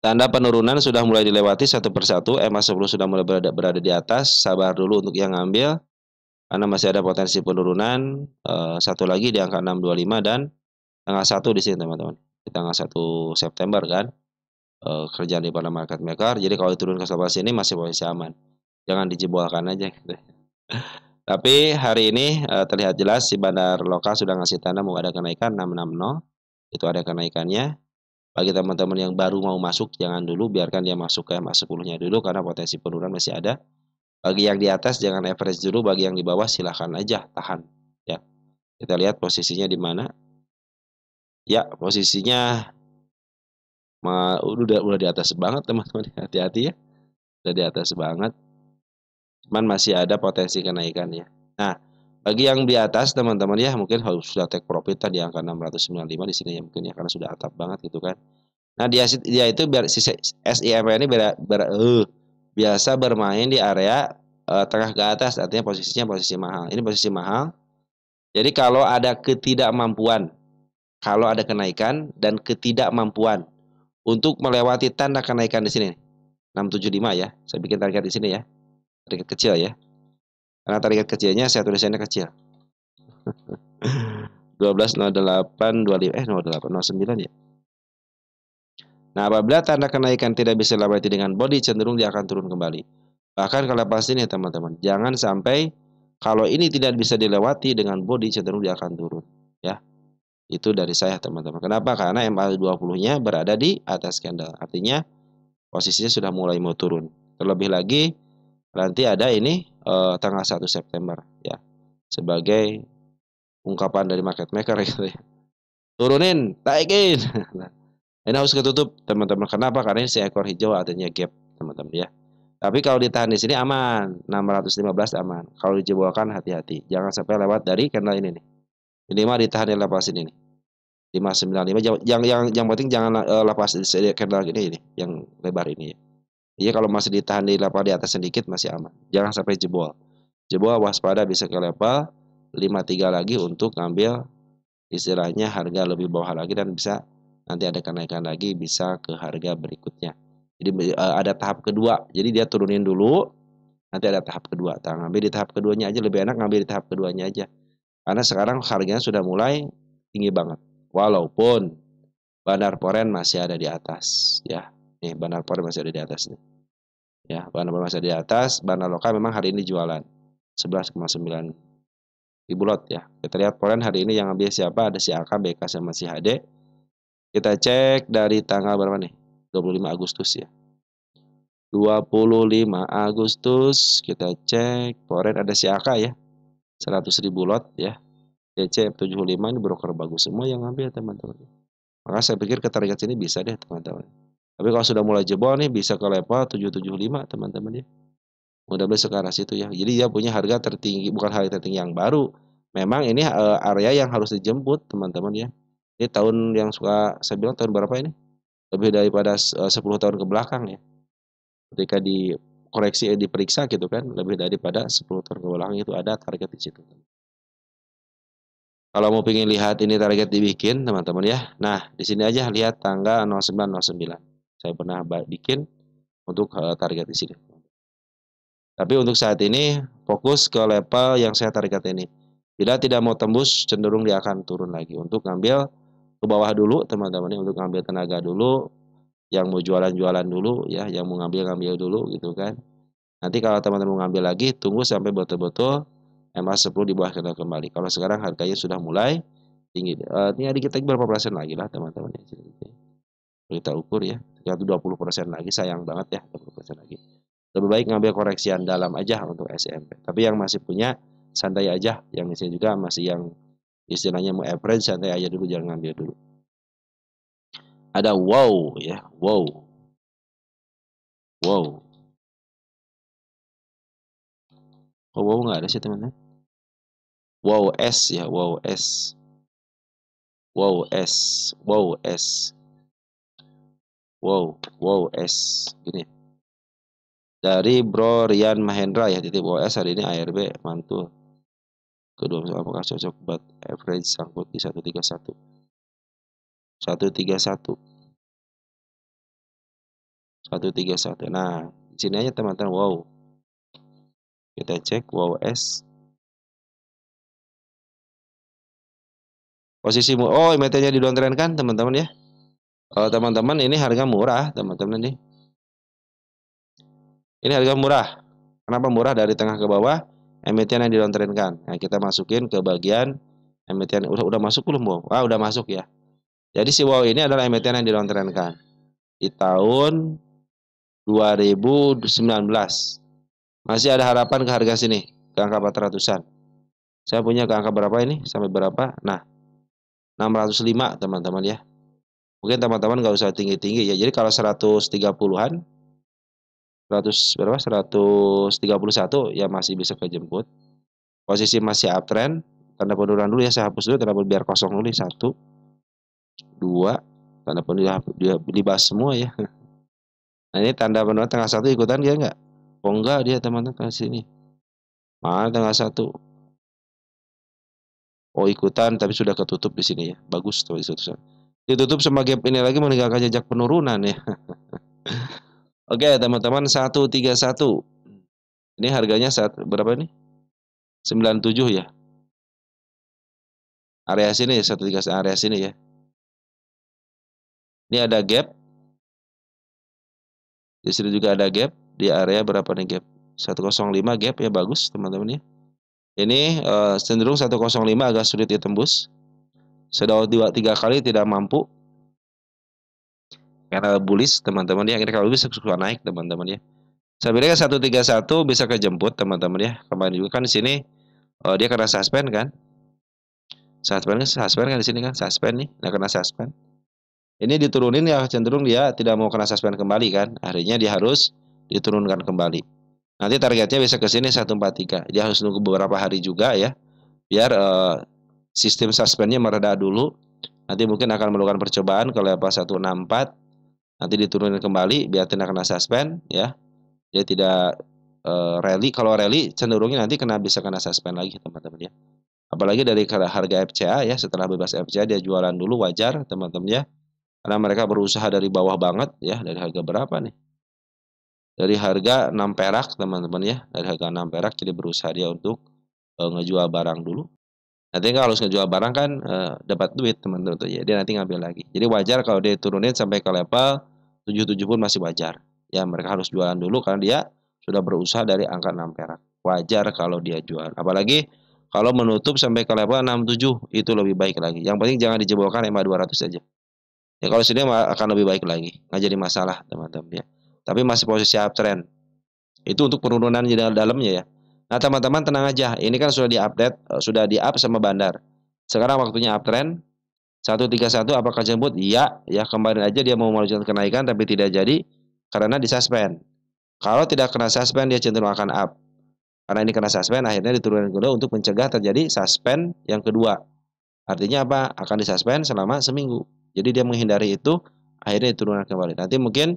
Tanda penurunan sudah mulai dilewati satu persatu, MA10 sudah mulai berada di atas, sabar dulu untuk yang ngambil, karena masih ada potensi penurunan, satu lagi di angka 625 dan tanggal 1 di sini teman-teman, di tanggal 1 September kan, kerjaan di para market maker, jadi kalau turun ke sebelah sini masih posisi aman, jangan dijebolkan aja gitu. Tapi hari ini terlihat jelas si bandar lokal sudah ngasih tanda mau ada kenaikan 660, itu ada kenaikannya. Bagi teman-teman yang baru mau masuk, jangan dulu, biarkan dia masuk ke MA10-nya dulu karena potensi penurunan masih ada. Bagi yang di atas jangan average dulu, bagi yang di bawah silahkan aja tahan. Ya, kita lihat posisinya di mana. Ya, posisinya udah di atas banget teman-teman, hati-hati ya. Udah di atas banget. Cuman masih ada potensi kenaikan ya. Nah, bagi yang di atas teman-teman ya mungkin harus sudah take profit tadi angka 695 di sini ya mungkin ya karena sudah atap banget gitu kan. Nah, dia itu biar si SIM ini biasa bermain di area tengah ke atas, artinya posisinya posisi mahal. Ini posisi mahal. Jadi kalau ada kenaikan dan ketidakmampuan untuk melewati tanda kenaikan di sini 675 ya. Saya bikin target di sini ya. Target kecil ya. Karena target kecilnya saya tulisannya kecil. 120825 09 ya. Nah, apabila tanda kenaikan tidak bisa dilewati dengan body, cenderung dia akan turun kembali. Bahkan kalau pas ini teman-teman, jangan sampai kalau ini tidak bisa dilewati dengan body, cenderung dia akan turun. Ya, itu dari saya teman-teman. Kenapa? Karena MA20-nya berada di atas candle. Artinya posisinya sudah mulai mau turun. Terlebih lagi nanti ada ini tanggal 1 September ya. Sebagai ungkapan dari market maker gitu ya. Turunin, naikin. Ini harus ketutup teman-teman. Kenapa? Karena ini seekor hijau artinya gap teman-teman ya. Tapi kalau ditahan di sini aman, 615 aman. Kalau dijebolkan hati-hati, jangan sampai lewat dari candle ini nih. Ini mah ditahan di lepas ini nih. 595 yang penting jangan lepas candle ini yang lebar ini ya. Iya kalau masih ditahan di level di atas sedikit masih aman. Jangan sampai jebol. Jebol waspada bisa ke level 53 lagi untuk ngambil istilahnya harga lebih bawah lagi dan bisa nanti ada kenaikan lagi bisa ke harga berikutnya. Jadi ada tahap kedua. Jadi dia turunin dulu, nanti ada tahap kedua. Ngambil di tahap keduanya aja lebih enak ngambil di tahap keduanya aja. Karena sekarang harganya sudah mulai tinggi banget. Walaupun bandar foreign masih ada di atas ya. Nih bandar foreign masih ada di atas nih. Ya, bandar foreign masih ada di atas, bandar lokal memang hari ini jualan 11,9 ribu lot ya. Kita lihat foreign hari ini yang ambil siapa? Ada si AK, BK sama si HD. Kita cek dari tanggal berapa nih? 25 Agustus ya. 25 Agustus kita cek foreign ada si AK ya. 100.000 lot ya. DC 75 ini broker bagus semua yang ngambil teman-teman. Maka saya pikir ke target sini bisa deh teman-teman. Tapi kalau sudah mulai jebol nih bisa ke level 775 teman-teman ya. Mudah-mudahan ke arah situ ya. Jadi dia punya harga tertinggi, bukan harga tertinggi yang baru. Memang ini area yang harus dijemput teman-teman ya. Ini tahun yang suka saya bilang tahun berapa ini? Lebih daripada 10 tahun ke belakang ya. Ketika dikoreksi diperiksa gitu kan, lebih daripada 10 tahun ke belakang itu ada target di situ. Kalau mau pengen lihat ini target dibikin teman-teman ya. Nah, di sini aja lihat tanggal 0909. Saya pernah bikin untuk target di sini. Tapi untuk saat ini fokus ke level yang saya target ini. Bila tidak mau tembus, cenderung dia akan turun lagi. Untuk ngambil ke bawah dulu teman-teman ya, untuk ngambil tenaga dulu, yang mau jualan-jualan dulu ya, yang mau ngambil-ngambil dulu gitu kan. Nanti kalau teman-teman mau ngambil lagi, tunggu sampai betul-betul MA10 di bawah kembali. Kalau sekarang harganya sudah mulai tinggi. Ini dikit lagi berapa persen lagi lah teman-teman ya. Kita ukur ya, tinggal 20% lagi, sayang banget ya 20% lagi. Lebih baik ngambil koreksian dalam aja untuk SMP. Tapi yang masih punya santai aja, yang misalnya juga masih yang istilahnya mau average santai aja dulu, jangan ngambil dulu. Ada wow ya, wow. Wow. Oh, wow nggak ada sih teman-teman. Wow S ya, wow S. Wow S, wow S. Wow S. Gini. Dari Bro Rian Mahendra ya, titip OS hari ini ARB mantul. Kedua apakah cocok buat average sangkut di 131? 131. 131. Nah, di sini aja teman-teman. Wow. Kita cek wow S. Posisi oh, MT-nya di downtrend kan teman-teman ya. Teman-teman ini harga murah teman-teman nih. Ini harga murah. Kenapa murah? Dari tengah ke bawah emiten yang didowntrendkan. Nah, kita masukin ke bagian emiten. Udah masuk belum, wow? Ah, udah masuk ya. Jadi si wow ini adalah emiten yang didowntrendkan di tahun 2019. Masih ada harapan ke harga sini, ke angka 400-an. Saya punya ke angka berapa ini? Sampai berapa? Nah, 605 teman-teman ya. Mungkin teman-teman nggak usah tinggi-tinggi ya. Jadi kalau 130-an, 100 berapa? 131 ya masih bisa kejemput. Posisi masih uptrend, tanda penurunan dulu ya, saya hapus dulu tanda biar kosong dulu. 1, 2, tanda penurunan dia dibahas semua ya. Nah ini tanda penurunan tengah 1 ikutan dia nggak? Oh enggak, dia teman-teman ke sini. Mana tengah 1? Oh ikutan tapi sudah ketutup di sini ya. Bagus tuh itu. Ditutup sama gap ini lagi meninggalkan jejak penurunan ya. Oke teman-teman, 131. Ini harganya saat berapa nih? 97 ya. Area sini ya, 131 area sini ya. Ini ada gap. Di sini juga ada gap. Di area berapa nih gap? 105 gap ya, bagus teman-teman ya. Ini cenderung 105 agak sulit ditembus. Sudah 2-3 kali tidak mampu. Karena bullish teman-teman ya. Ini kalau bisa suka naik teman-teman ya. Sebenarnya 131 bisa kejemput teman-teman ya. Kemarin juga kan di sini dia kena suspend kan? Suspend kan di sini kan? Suspend nih, nah kena suspend. Ini diturunin ya, cenderung dia tidak mau kena suspend kembali kan? Akhirnya dia harus diturunkan kembali. Nanti targetnya bisa ke sini 143. Dia harus nunggu beberapa hari juga ya, biar sistem suspendnya mereda dulu. Nanti mungkin akan melakukan percobaan ke level 164. Nanti diturunin kembali biar tidak kena suspend ya. Dia tidak rally. Kalau rally cenderungnya nanti bisa kena suspend lagi teman-teman ya. Apalagi dari harga FCA ya, setelah bebas FCA dia jualan dulu, wajar teman-teman ya. Karena mereka berusaha dari bawah banget ya, dari harga berapa nih? Dari harga 6 perak teman-teman ya, dari harga 6 perak jadi berusaha dia untuk ngejual barang dulu. Nanti kalau harus ngejual barang kan dapat duit teman-teman ya, dia nanti ngambil lagi. Jadi wajar kalau dia turunin sampai ke level 77 pun masih wajar. Ya mereka harus jualan dulu karena dia sudah berusaha dari angka 6 perak. Wajar kalau dia jual. Apalagi kalau menutup sampai ke level 67 itu lebih baik lagi. Yang penting jangan dijebolkan MA 200 saja. Ya kalau sini akan lebih baik lagi, nggak jadi masalah teman-teman ya. Tapi masih posisi uptrend. Itu untuk penurunan di dalamnya ya. Nah teman-teman tenang aja, ini kan sudah diupdate, sudah di-up sama bandar. Sekarang waktunya uptrend. 131 apakah jemput? Iya, ya kemarin aja dia mau melanjutkan kenaikan tapi tidak jadi karena disuspend. Kalau tidak kena suspend dia cenderung akan up. Karena ini kena suspend akhirnya diturunkan kedua untuk mencegah terjadi suspend yang kedua. Artinya apa? Akan disuspend selama seminggu. Jadi dia menghindari itu, akhirnya diturunkan kembali. Nanti mungkin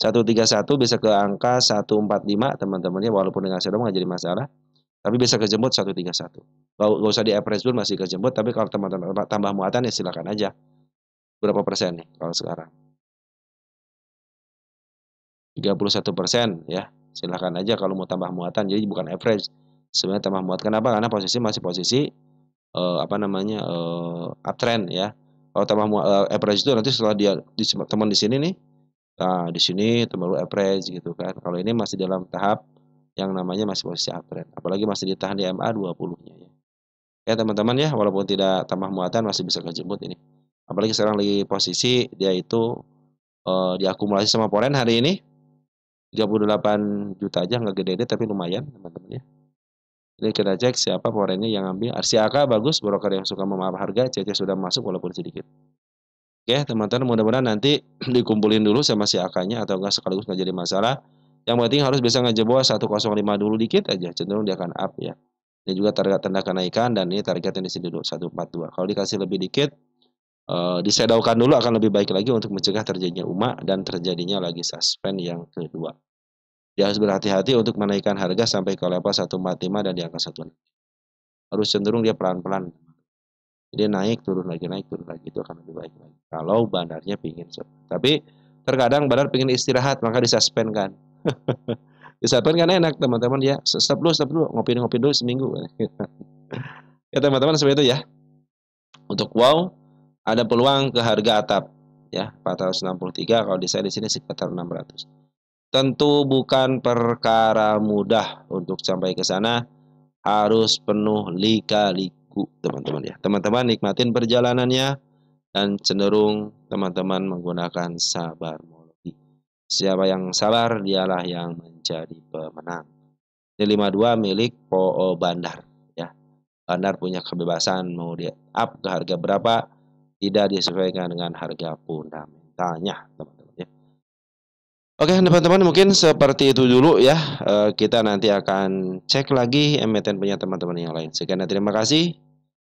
131 bisa ke angka 145 teman-temannya, walaupun dengan shadow nggak jadi masalah. Tapi bisa kejemput 131. Nggak usah di average dulu, masih kejemput. Tapi kalau teman-teman tambah muatan ya silakan aja. Berapa persen nih kalau sekarang? 31% ya. Silakan aja kalau mau tambah muatan. Jadi bukan average. Sebenarnya tambah muat. Kenapa? Karena posisi masih posisi uptrend ya. Kalau tambah average itu nanti setelah dia teman di sini nih, nah di sini baru average gitu kan. Kalau ini masih dalam tahap yang namanya masih posisi uptrend. Apalagi masih ditahan di MA 20-nya ya. Ya teman-teman ya, walaupun tidak tambah muatan masih bisa kejemput ini. Apalagi sekarang lagi posisi dia itu diakumulasi sama Poren hari ini 38 juta aja, nggak gede-gede tapi lumayan teman-teman ya. Jadi kita cek siapa Porennya yang ambil. RCAK bagus, broker yang suka memaaf harga, CC sudah masuk walaupun sedikit. Oke teman-teman, mudah-mudahan nanti dikumpulin dulu sama si AK-nya atau enggak sekaligus nggak jadi masalah. Yang penting harus bisa ngejebol 105 dulu dikit aja, cenderung dia akan up ya. Ini juga target tanda kenaikan dan ini targetnya di sini dulu 142. Kalau dikasih lebih dikit, disedaukan dulu akan lebih baik lagi untuk mencegah terjadinya UMA dan terjadinya lagi suspend yang kedua. Dia harus berhati-hati untuk menaikkan harga sampai ke level 145 dan di angka 1. Harus cenderung dia pelan-pelan. Jadi naik turun lagi itu akan lebih baik lagi. Kalau bandarnya pingin tapi terkadang bandar pingin istirahat maka disuspend kan. Disuspend kan enak teman-teman ya. Stop dulu, ngopi dulu seminggu. Ya teman-teman seperti itu ya. Untuk wow ada peluang ke harga atap ya 463, kalau di saya di sini sekitar 600. Tentu bukan perkara mudah untuk sampai ke sana, harus penuh lika-liku teman-teman ya. Teman-teman nikmatin perjalanannya dan cenderung teman-teman menggunakan sabarmologi. Siapa yang sabar dialah yang menjadi pemenang. Ini 52 milik PO Bandar ya. Bandar punya kebebasan mau dia up ke harga berapa, tidak disesuaikan dengan harga fundamentalnya teman-teman ya. Oke teman-teman, mungkin seperti itu dulu ya. Kita nanti akan cek lagi emiten punya teman-teman yang lain. Sekian dan terima kasih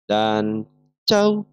dan ciao.